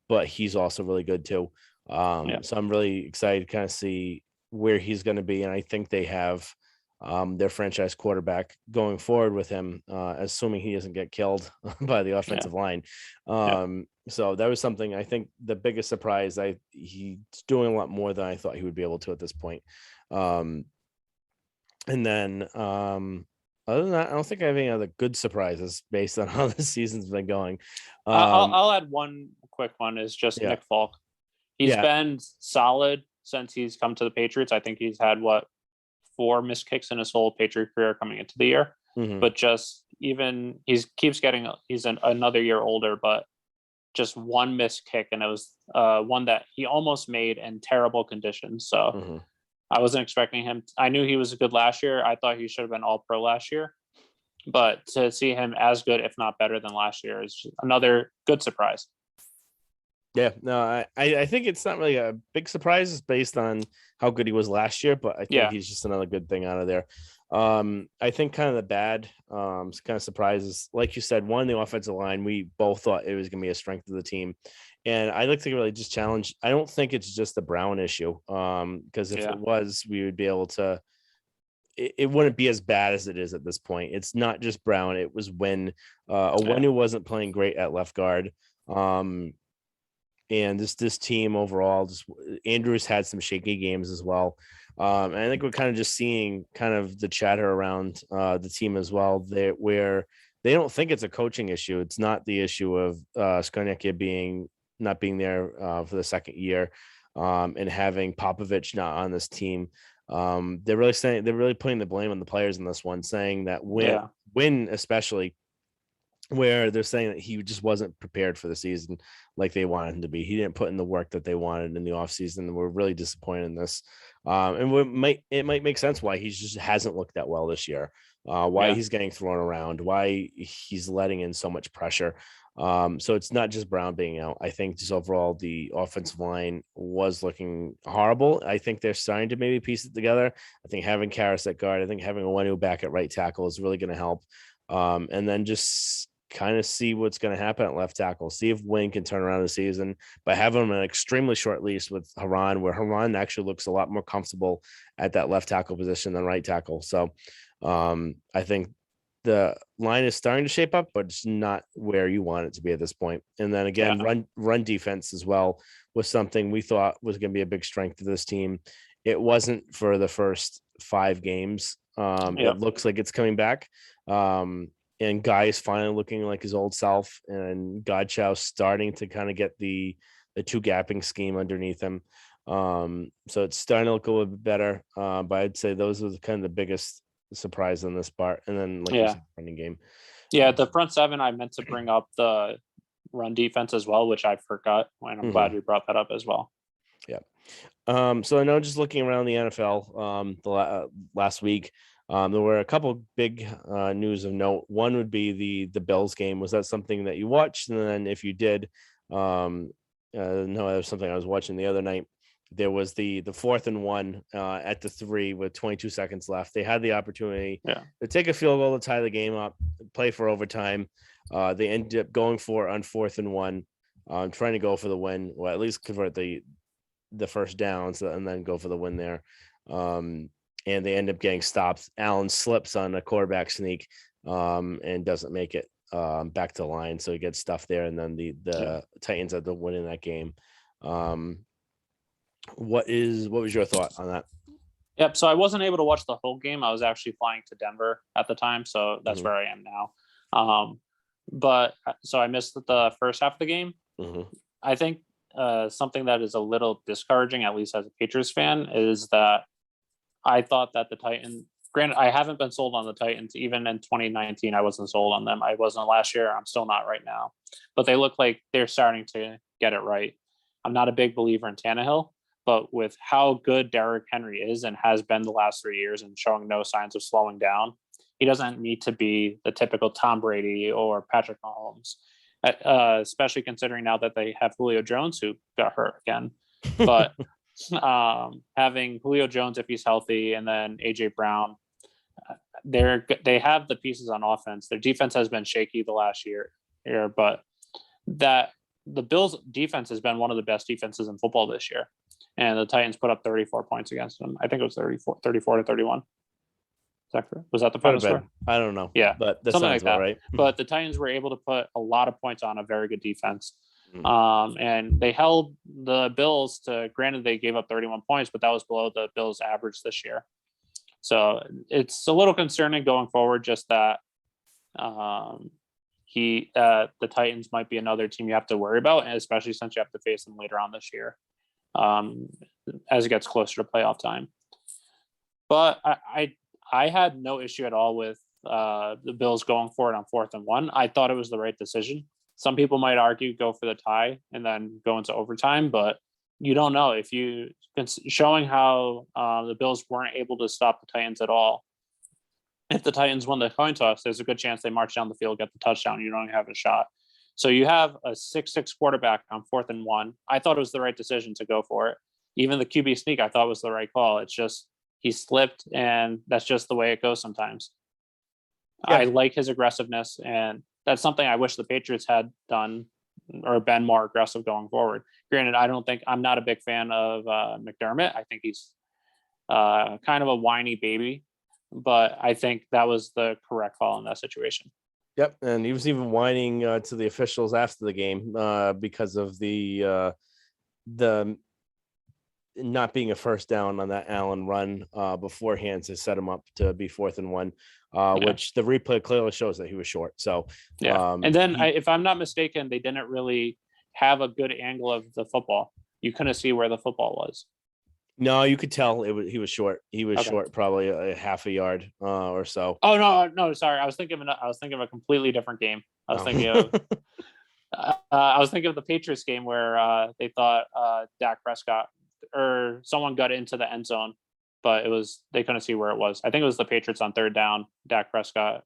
but he's also really good too. So I'm really excited to kind of see where he's going to be. And I think they have their franchise quarterback going forward with him, assuming he doesn't get killed by the offensive line. So that was something, I think, the biggest surprise. He's doing a lot more than I thought he would be able to at this point. And then other than that, I don't think I have any other good surprises based on how the season's been going. I'll add one quick one, is just Nick Folk. He's been solid since he's come to the Patriots. I think he's had 4 missed kicks in his whole Patriot career coming into the year. But just even he's another year older, but just one missed kick, and it was one that he almost made in terrible conditions. So I wasn't expecting him. I knew he was good last year. I thought he should have been all pro last year, but to see him as good, if not better than last year, is another good surprise. Yeah, no, I think it's not really a big surprise based on how good he was last year, but I think he's just another good thing out of there. I think kind of the bad kind of surprises, like you said, one, the offensive line, we both thought it was going to be a strength of the team. And I'd like to really just challenge. I don't think it's just a Brown issue, because if it was, we would be able to. It wouldn't be as bad as it is at this point. It's not just Brown. It was when who wasn't playing great at left guard. And this team overall, just Andrews had some shaky games as well. And I think we're kind of just seeing kind of the chatter around the team as well, where they don't think it's a coaching issue. It's not the issue of Skarnecchia not being there for the second year, and having Popovich not on this team. They're really putting the blame on the players in this one, saying that win especially, where they're saying that he just wasn't prepared for the season like they wanted him to be. He didn't put in the work that they wanted in the offseason. We're really disappointed in this. And it might make sense why he just hasn't looked that well this year, why he's getting thrown around, why he's letting in so much pressure. So it's not just Brown being out. I think just overall the offensive line was looking horrible. I think they're starting to maybe piece it together. I think having Karras at guard, I think having Onwenu back at right tackle is really going to help. And then just kind of see what's going to happen at left tackle. See if Wayne can turn around the season by having him an extremely short leash with Haran, where Haran actually looks a lot more comfortable at that left tackle position than right tackle. So I think the line is starting to shape up, but it's not where you want it to be at this point. And then again, run defense as well was something we thought was going to be a big strength of this team. It wasn't for the first 5 games. It looks like it's coming back. Guy is finally looking like his old self, and Godchow starting to kind of get the two gapping scheme underneath him. So it's starting to look a little bit better. But I'd say those are kind of the biggest surprise on this part. And then, like you Yeah. said, running game. Yeah. The front seven, I meant to bring up the run defense as well, which I forgot, and I'm glad you brought that up as well. Yeah. So I know, just looking around the NFL, last week, there were a couple big news of note. One would be the Bills game. Was that something that you watched? And then, if you did, no, that was something I was watching the other night. There was the 4th and 1 at the 3 with 22 seconds left. They had the opportunity to take a field goal to tie the game up, play for overtime. They ended up going for it on 4th and 1, trying to go for the win, or at least convert the first down, and then go for the win there. And they end up getting stopped. Allen slips on a quarterback sneak, and doesn't make it back to the line, so he gets stuffed there. And then the Titans had the win in that game. What was your thought on that? Yep. So I wasn't able to watch the whole game. I was actually flying to Denver at the time, so that's where I am now. But so I missed the first half of the game. I think something that is a little discouraging, at least as a Patriots fan, is that I thought that the Titans, granted, I haven't been sold on the Titans. Even in 2019, I wasn't sold on them. I wasn't last year. I'm still not right now. But they look like they're starting to get it right. I'm not a big believer in Tannehill, but with how good Derrick Henry is and has been the last 3 years and showing no signs of slowing down, he doesn't need to be the typical Tom Brady or Patrick Mahomes, especially considering now that they have Julio Jones, who got hurt again. But having Julio Jones, if he's healthy, and then AJ Brown, they have the pieces on offense. Their defense has been shaky the last year, but that the Bills' defense has been one of the best defenses in football this year, and the Titans put up 34 points against them. I think it was 34 to 31. Was that the final score? I don't know. Yeah, but that sounds about right. But the Titans were able to put a lot of points on a very good defense. And they held the Bills to, granted, they gave up 31 points, but that was below the Bills' average this year. So it's a little concerning going forward, just that the Titans might be another team you have to worry about, and especially since you have to face them later on this year, as it gets closer to playoff time. But I had no issue at all with the Bills going for it on 4th and 1. I thought it was the right decision. Some people might argue go for the tie and then go into overtime, but you don't know. If you showing how the Bills weren't able to stop the Titans at all. If the Titans won the coin toss, there's a good chance they march down the field, get the touchdown. You don't have a shot. So you have a 6'6" quarterback on 4th and 1. I thought it was the right decision to go for it. Even the QB sneak, I thought was the right call. It's just he slipped, and that's just the way it goes sometimes. Yeah. I like his aggressiveness, and that's something I wish the Patriots had done or been more aggressive going forward. Granted, I'm not a big fan of McDermott. I think he's kind of a whiny baby, but I think that was the correct call in that situation. Yep, and he was even whining to the officials after the game because of the not being a first down on that Allen run beforehand to set him up to be 4th and 1, which the replay clearly shows that he was short. So and then if I'm not mistaken, they didn't really have a good angle of the football. You couldn't see where the football was. No, you could tell he was short. He was short, probably a half a yard or so. Oh no, sorry. I was thinking of a completely different game. I was thinking of the Patriots game where they thought Dak Prescott or someone got into the end zone, but they couldn't see where it was. I think it was the Patriots on 3rd down. Dak Prescott.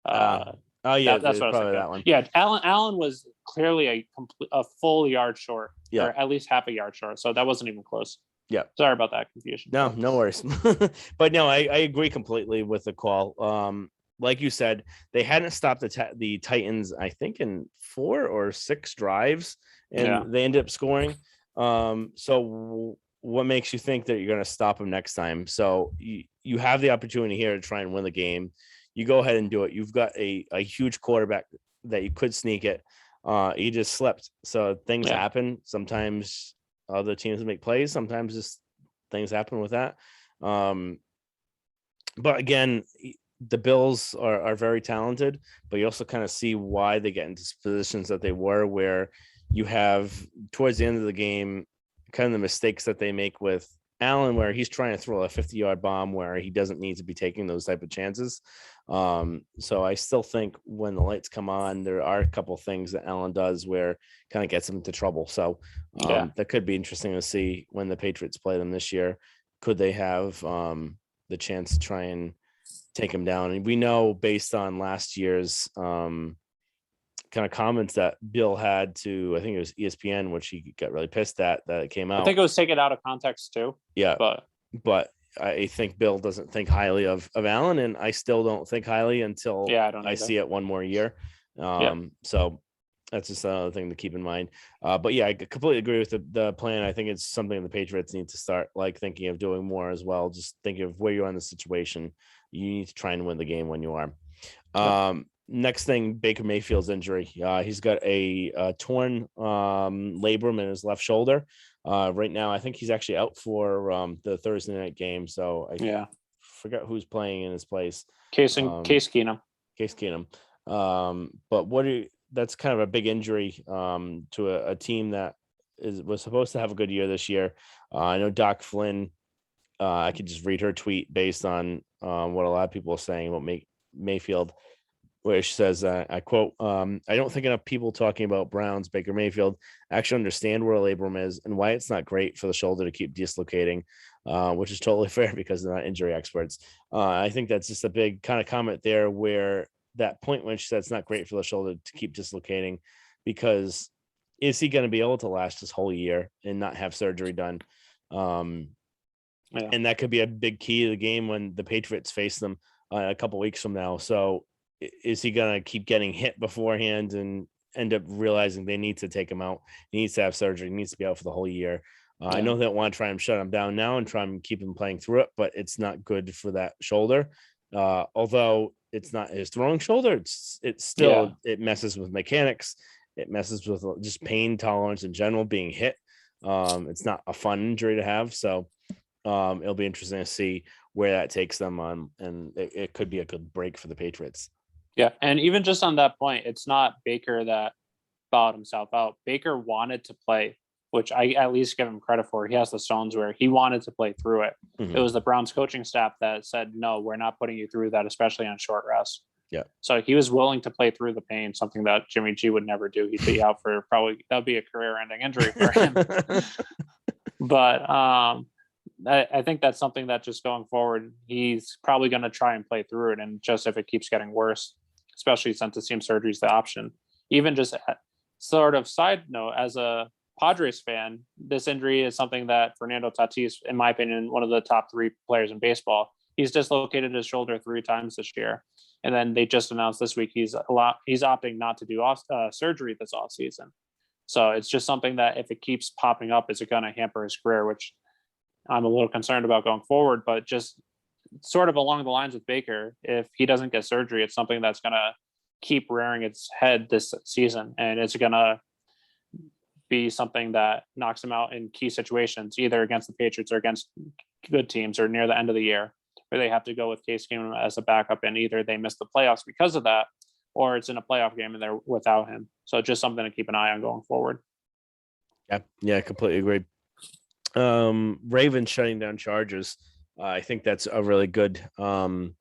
That's what I was thinking. That one. Yeah, Allen was clearly a full yard short, or at least half a yard short. So that wasn't even close. Yeah. Sorry about that confusion. No worries. But no, I agree completely with the call. Like you said, they hadn't stopped the Titans, I think, in 4 or 6 drives, and they ended up scoring. So what makes you think that you're going to stop them next time? So you have the opportunity here to try and win the game. You go ahead and do it. You've got a huge quarterback that you could sneak it. He just slipped. So things happen. Sometimes other teams make plays. Sometimes just things happen with that. But again, the Bills are very talented, but you also kind of see why they get into positions that they were, where you have towards the end of the game, kind of the mistakes that they make with Allen, where he's trying to throw a 50-yard bomb where he doesn't need to be taking those type of chances. So I still think when the lights come on, there are a couple things that Allen does where kind of gets him into trouble. So that could be interesting to see when the Patriots play them this year. Could they have the chance to try and take him down? And we know based on last year's kind of comments that Bill had to, I think it was ESPN, which he got really pissed at that it came I out. think it was taken out of context too. Yeah, but I think Bill doesn't think highly of Allen, and I still don't think highly until I see it one more year. So that's just another thing to keep in mind. But yeah, I completely agree with the plan. I think it's something the Patriots need to start like thinking of doing more as well. Just thinking of where you're in the situation. You need to try and win the game when you are. Next thing, Baker Mayfield's injury. He's got a torn labrum in his left shoulder. Right now, I think he's actually out for the Thursday night game. So I forgot who's playing in his place. Case Keenum. Case Keenum. But that's kind of a big injury to a team that was supposed to have a good year this year. I know Doc Flynn. I could just read her tweet based on what a lot of people are saying about Mayfield, where she says, I quote, I don't think enough people talking about Browns Baker Mayfield actually understand where a labrum is and why it's not great for the shoulder to keep dislocating, which is totally fair because they're not injury experts. I think that's just a big kind of comment there, where that point when she said it's not great for the shoulder to keep dislocating, because is he going to be able to last this whole year and not have surgery done? And that could be a big key to the game when the Patriots face them a couple weeks from now. So is he going to keep getting hit beforehand and end up realizing they need to take him out? He needs to have surgery. He needs to be out for the whole year. I know they want to try and shut him down now and try and keep him playing through it, but it's not good for that shoulder. Although it's not his throwing shoulder, it's still, it messes with mechanics. It messes with just pain tolerance in general, being hit. It's not a fun injury to have. So it'll be interesting to see where that takes them on, and it could be a good break for the Patriots. Yeah, and even just on that point, it's not Baker that bowed himself out. Baker wanted to play, which I at least give him credit for. He has the stones where he wanted to play through it. It was the Browns coaching staff that said, no, we're not putting you through that, especially on short rest. Yeah. So he was willing to play through the pain, something that Jimmy G would never do. He'd be out for that'd be a career-ending injury for him. But I think that's something that just going forward, he's probably going to try and play through it. And just if it keeps getting worse, especially since it seems surgery is the option. Even just sort of side note, as a Padres fan, this injury is something that Fernando Tatis, in my opinion, one of the top 3 players in baseball, he's dislocated his shoulder 3 times this year. And then they just announced this week he's opting not to do surgery this off season. So it's just something that if it keeps popping up, is it going to hamper his career, which I'm a little concerned about going forward. But just sort of along the lines with Baker, if he doesn't get surgery, it's something that's going to keep rearing its head this season. And it's going to be something that knocks him out in key situations, either against the Patriots or against good teams or near the end of the year, where they have to go with Case Keenum as a backup, and either they miss the playoffs because of that, or it's in a playoff game and they're without him. So just something to keep an eye on going forward. Yeah, completely agreed. Ravens shutting down Chargers. I think that's a really good kind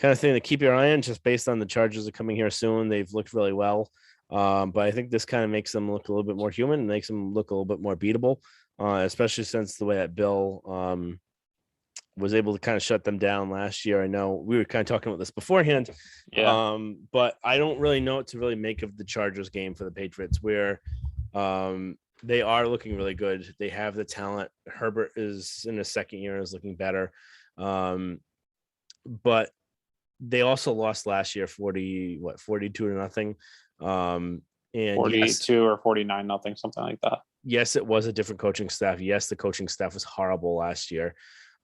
of thing to keep your eye on, just based on the Chargers are coming here soon. They've looked really well. But I think this kind of makes them look a little bit more human and makes them look a little bit more beatable, especially since the way that Bill was able to kind of shut them down last year. I know we were kind of talking about this beforehand, but I don't really know what to really make of the Chargers game for the Patriots, where they are looking really good. They have the talent. Herbert is in his second year and is looking better. But they also lost last year 42-0. And 42 or 49-0, something like that. Yes, it was a different coaching staff. Yes, the coaching staff was horrible last year.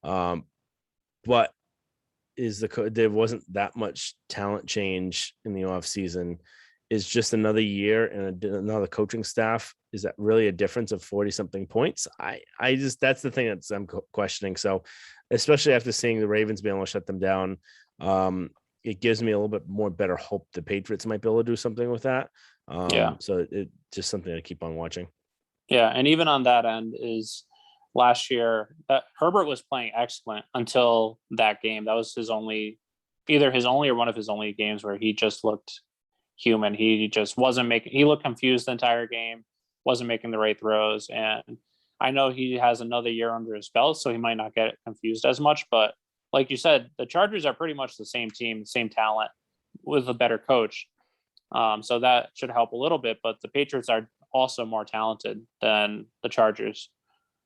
But there wasn't that much talent change in the offseason. Is just another year and another coaching staff. Is that really a difference of 40-something points? I just, that's the thing I'm questioning. So, especially after seeing the Ravens be able to shut them down, it gives me a little bit more better hope the Patriots might be able to do something with that. Yeah. So it just something to keep on watching. Yeah. And even on that end is last year that Herbert was playing excellent until that game. That was either his only or one of his only games where he just looked human. He just wasn't making, he looked confused the entire game, wasn't making the right throws. And I know he has another year under his belt, so he might not get confused as much. But like you said, the Chargers are pretty much the same team, same talent with a better coach. So that should help a little bit. But the Patriots are also more talented than the Chargers,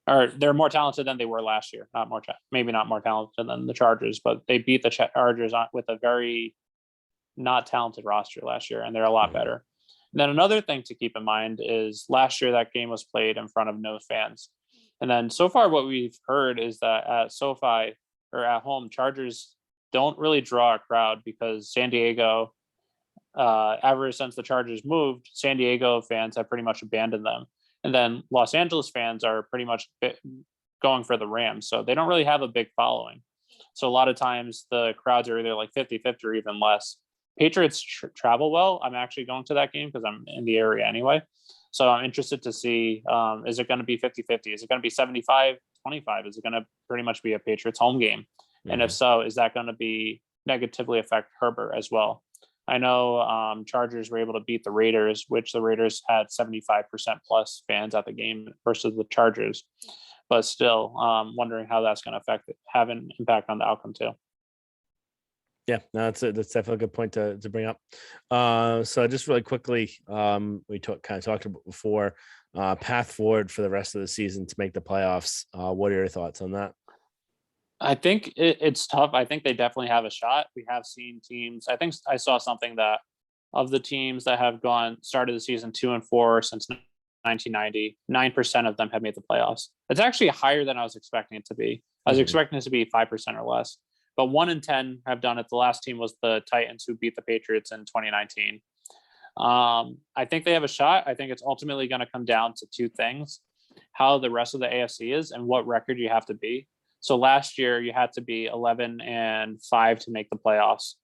or they're more talented than they were last year. Not more, maybe not more talented than the Chargers, but they beat the Chargers with a very not talented roster last year, and they're a lot better. And then another thing to keep in mind is last year that game was played in front of no fans. And then so far, what we've heard is that at SoFi or at home, Chargers don't really draw a crowd because San Diego, ever since the Chargers moved, San Diego fans have pretty much abandoned them. And then Los Angeles fans are pretty much going for the Rams. So they don't really have a big following. So a lot of times the crowds are either like 50-50 or even less. Patriots travel well. I'm actually going to that game because I'm in the area anyway. So I'm interested to see, is it going to be 50-50? Is it going to be 75-25? Is it going to pretty much be a Patriots home game? And if so, is that going to be negatively affect Herbert as well? I know Chargers were able to beat the Raiders, which the Raiders had 75% plus fans at the game versus the Chargers. But still, wondering how that's going to have an impact on the outcome too. Yeah, no, that's definitely a good point to bring up. So just really quickly, we kind of talked about before, path forward for the rest of the season to make the playoffs. What are your thoughts on that? I think it's tough. I think they definitely have a shot. We have seen teams. I think I saw something that of the teams that have started the season 2-4 since 1990, 9% of them have made the playoffs. It's actually higher than I was expecting it to be. I was expecting it to be 5% or less. But 1 in 10 have done it. The last team was the Titans, who beat the Patriots in 2019. I think they have a shot. I think it's ultimately going to come down to two things: how the rest of the AFC is and what record you have to be. So last year you had to be 11-5 to make the playoffs,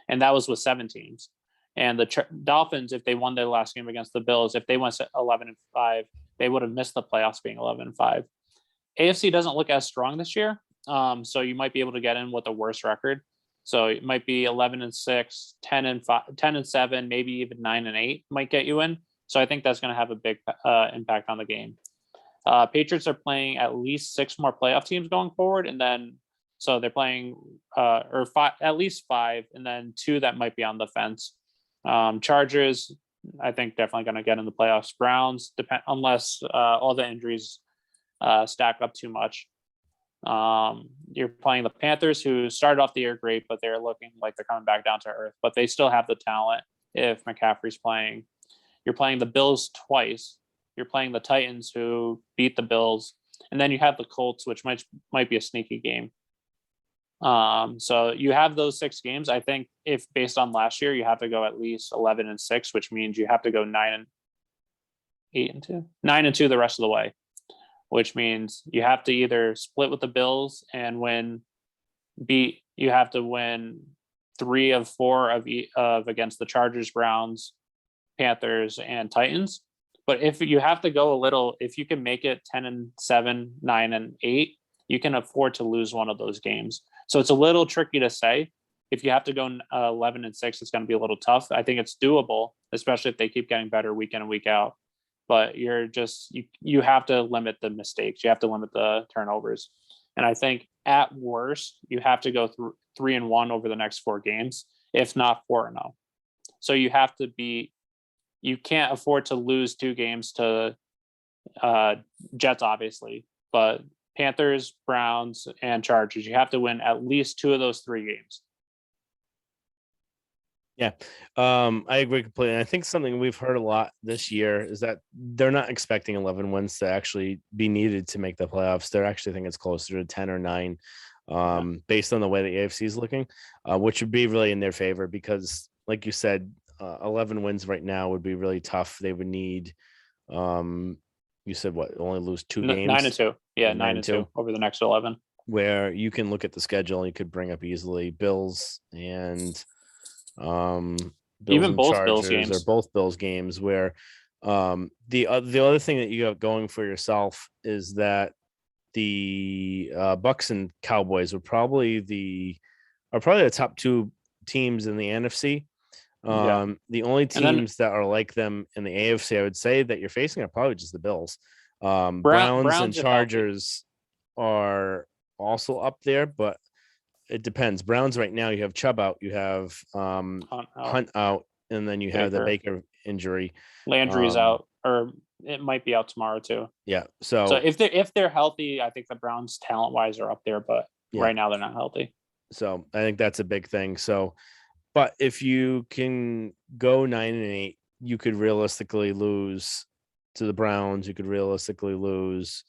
and that was with 7 teams. And the Dolphins, if they won their last game against the Bills, if they went 11-5, they would have missed the playoffs being 11-5. AFC doesn't look as strong this year. So you might be able to get in with a worse record. So it might be 11-6, 10-5, 10-7, maybe even 9-8 might get you in. So I think that's going to have a big impact on the game. Patriots are playing at least 6 more playoff teams going forward, and then so they're playing at least 5, and then 2 that might be on the fence. Chargers, I think definitely going to get in the playoffs. Browns, unless all the injuries stack up too much. You're playing the Panthers, who started off the year great, but they're looking like they're coming back down to earth. But they still have the talent if McCaffrey's playing. You're playing the Bills twice. You're playing the Titans, who beat the Bills, and then you have the Colts, which might be a sneaky game. So you have those 6 games. I think if based on last year, you have to go at least 11-6, which means you have to go 9-2 the rest of the way, which means you have to either split with the Bills and you have to win 3 of 4 of against the Chargers, Browns, Panthers, and Titans. But if you have to go if you can make it 10-7, 9-8, you can afford to lose one of those games. So it's a little tricky to say. If you have to go 11-6, it's going to be a little tough. I think it's doable, especially if they keep getting better week in and week out. But you have to limit the mistakes. You have to limit the turnovers. And I think at worst, you have to go through 3-1 over the next 4 games, if not 4-0. So you can't afford to lose 2 games to Jets, obviously, but Panthers, Browns, and Chargers. You have to win at least 2 of those 3 games. Yeah, I agree completely. I think something we've heard a lot this year is that they're not expecting 11 wins to actually be needed to make the playoffs. They're actually think it's closer to 10 or 9, based on the way the AFC is looking, which would be really in their favor because, like you said, 11 wins right now would be really tough. They would need, you said what, only lose 2 games? 9-2. Yeah, 9-2 over the next 11. where you can look at the schedule and you could bring up easily Bills um Even and both Bills Chargers, or games. both Bills games, where the other thing that you have going for yourself is that the Bucks and Cowboys are probably the top two teams in the NFC. Yeah. The only And then teams that are like them in the AFC, I would say, that you're facing are probably just the Bills. Browns and Browns if healthy. Chargers are also up there, but it depends. Browns right now, you have Chubb out, you have Hunt out. Hunt out, and then you have the Baker. Baker injury. Landry's Um, out, or it might be out tomorrow too. yeah, So so if they're healthy, I think the Browns talent wise are up there, but yeah, right now they're not healthy. so I think that's a big thing. So, but if you can go 9-8, you could realistically lose to the Browns. You could realistically lose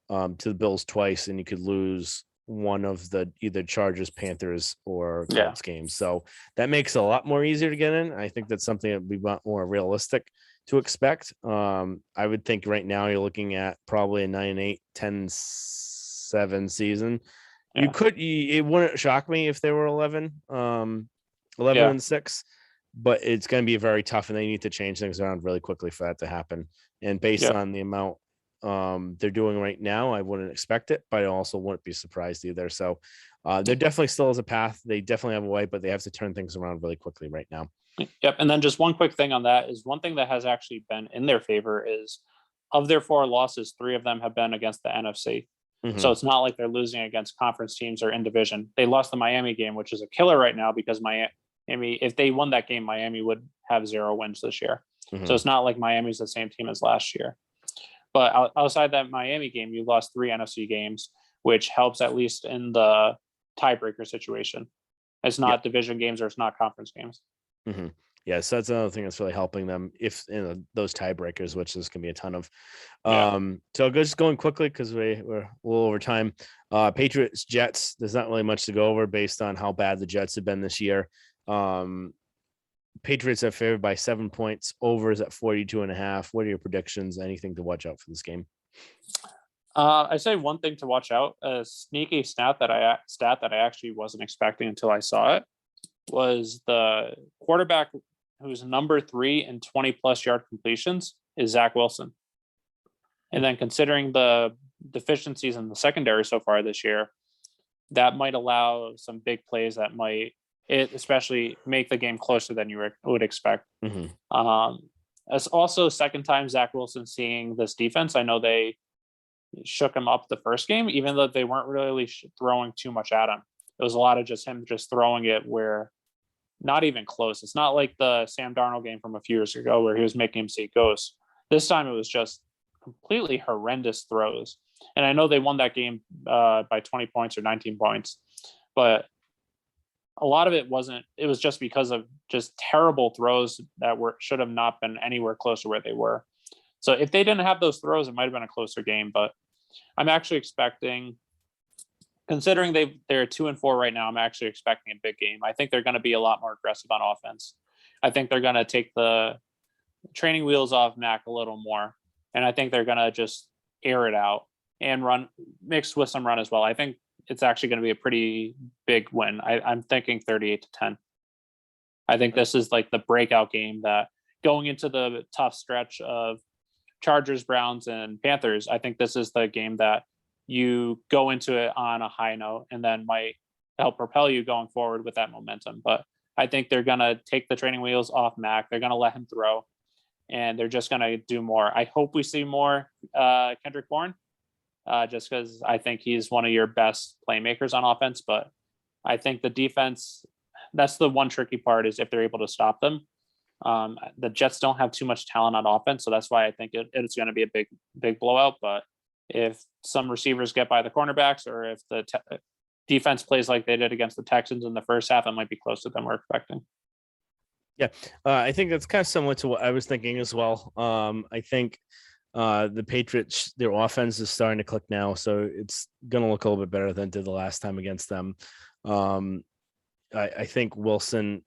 to the Bills twice, and you could lose one of the either Chargers, Panthers, or Yeah. Colts games. So that makes it a lot more easier to get in. I think that's something that we want more realistic to expect. I would think right now you're looking at probably a 9-8, 10-7 season. Yeah. It wouldn't shock me if they were 11 Yeah. and 6, but it's going to be very tough, and they need to change things around really quickly for that to happen. And based Yeah. on the amount they're doing right now, I wouldn't expect it, but I also wouldn't be surprised either. So there definitely still is a path. They definitely have a way, but they have to turn things around really quickly right now. Yep. And then just one quick thing on that is one thing that has actually been in their favor is of their 4 losses, 3 of them have been against the NFC. So it's not like they're losing against conference teams or in division. They lost the Miami game, which is a killer right now because Miami, if they won that game, Miami would have 0 wins this year. So it's not like Miami's the same team as last year. But outside that Miami game, you lost 3 NFC games, which helps at least in the tiebreaker situation. It's not division games or it's not conference games. Yeah, so that's another thing that's really helping them if in those tiebreakers, which there's gonna be a ton of. Yeah. So just going quickly because we're a little over time. Patriots, Jets. There's not really much to go over based on how bad the Jets have been this year. Patriots are favored by 7 points. Overs at 42.5. What are your predictions? Anything to watch out for this game? I say one thing to watch out. A sneaky stat that I actually wasn't expecting until I saw it was the quarterback who's number 3 in 20+ yard completions is Zach Wilson. And then considering the deficiencies in the secondary so far this year, that might allow some big plays that might especially make the game closer than you would expect. It's also second time Zach Wilson seeing this defense. I know they shook him up the first game, even though they weren't really throwing too much at him. It was a lot of just him just throwing it where not even close. It's not like the Sam Darnold game from a few years ago where he was making him see ghosts. This time it was just completely horrendous throws. And I know they won that game by 20 points or 19 points, but a lot of it wasn't. It was just because of just terrible throws that should have not been anywhere close to where they were. So if they didn't have those throws, it might have been a closer game. But I'm actually expecting, considering they're 2-4 right now, I'm actually expecting a big game. I think they're going to be a lot more aggressive on offense. I think they're going to take the training wheels off Mac a little more, and I think they're going to just air it out and run mixed with some run as well. I think it's actually going to be a pretty big win. I'm thinking 38-10. I think this is like the breakout game that going into the tough stretch of Chargers, Browns, and Panthers, I think this is the game that you go into it on a high note and then might help propel you going forward with that momentum. But I think they're going to take the training wheels off Mac. They're going to let him throw, and they're just going to do more. I hope we see more Kendrick Bourne, just because I think he's one of your best playmakers on offense. But I think the defense, that's the one tricky part, is if they're able to stop them. The Jets don't have too much talent on offense, so that's why I think it's going to be a big blowout. But if some receivers get by the cornerbacks, or if the defense plays like they did against the Texans in the first half, it might be closer than we're expecting. Yeah, I think that's kind of similar to what I was thinking as well. I think the Patriots, their offense is starting to click now, so it's going to look a little bit better than it did the last time against them. I think Wilson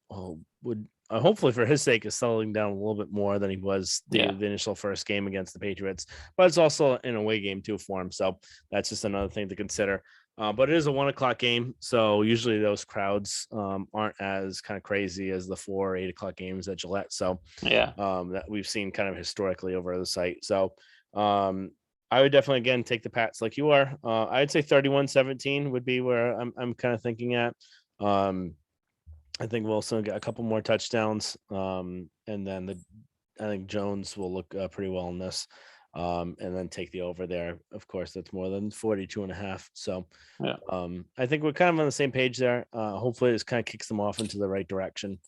would hopefully for his sake, is settling down a little bit more than he was the initial first game against the Patriots. But it's also an away game too for him, so that's just another thing to consider. But it is a 1:00 game, so usually those crowds aren't as kind of crazy as the 4 or 8 o'clock games at Gillette. So that we've seen kind of historically over the site. So I would definitely again take the Pats like you are. I'd say 31-17 would be where I'm kind of thinking at. I think Wilson got a couple more touchdowns, and then I think Jones will look pretty well in this, and then take the over there. Of course, that's more than 42.5. So I think we're kind of on the same page there. Hopefully, this kind of kicks them off into the right direction.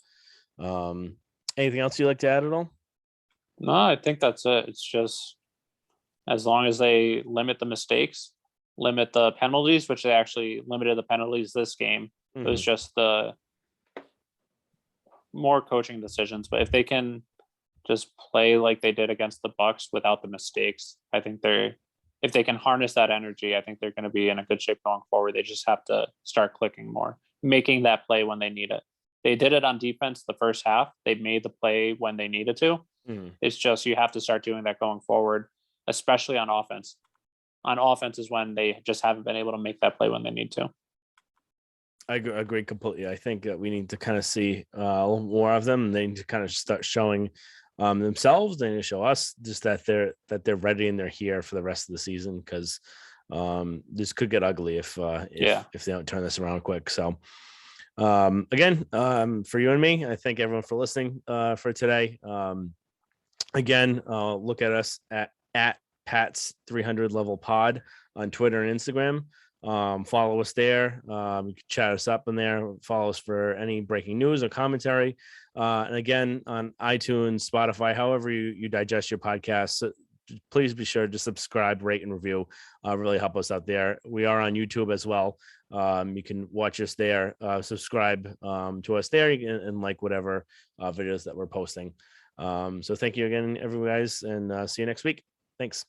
Anything else you'd like to add at all? No, I think that's it. It's just as long as they limit the mistakes, limit the penalties, which they actually limited the penalties this game. It was just the more coaching decisions. But if they can just play like they did against the Bucks without the mistakes, I think if they can harness that energy, I think they're going to be in a good shape going forward. They just have to start clicking more, making that play when they need it. They did it on defense the first half. They made the play when they needed to. It's just you have to start doing that going forward, especially on offense. On offense is when they just haven't been able to make that play when they need to. I agree completely. I think that we need to kind of see a little more of them. They need to kind of start showing themselves. They need to show us just that they're ready and they're here for the rest of the season, because this could get ugly if they don't turn this around quick. So again, for you and me, I thank everyone for listening for today. Again, look at us at Pat's 300 level pod on Twitter and Instagram. Follow us there. You can chat us up in there. Follow us for any breaking news or commentary. And again, on iTunes, Spotify, however you digest your podcasts, please be sure to subscribe, rate, and review. Really help us out there. We are on YouTube as well. You can watch us there. Subscribe to us there, and like whatever videos that we're posting. So thank you again, everyone, guys, and see you next week. Thanks.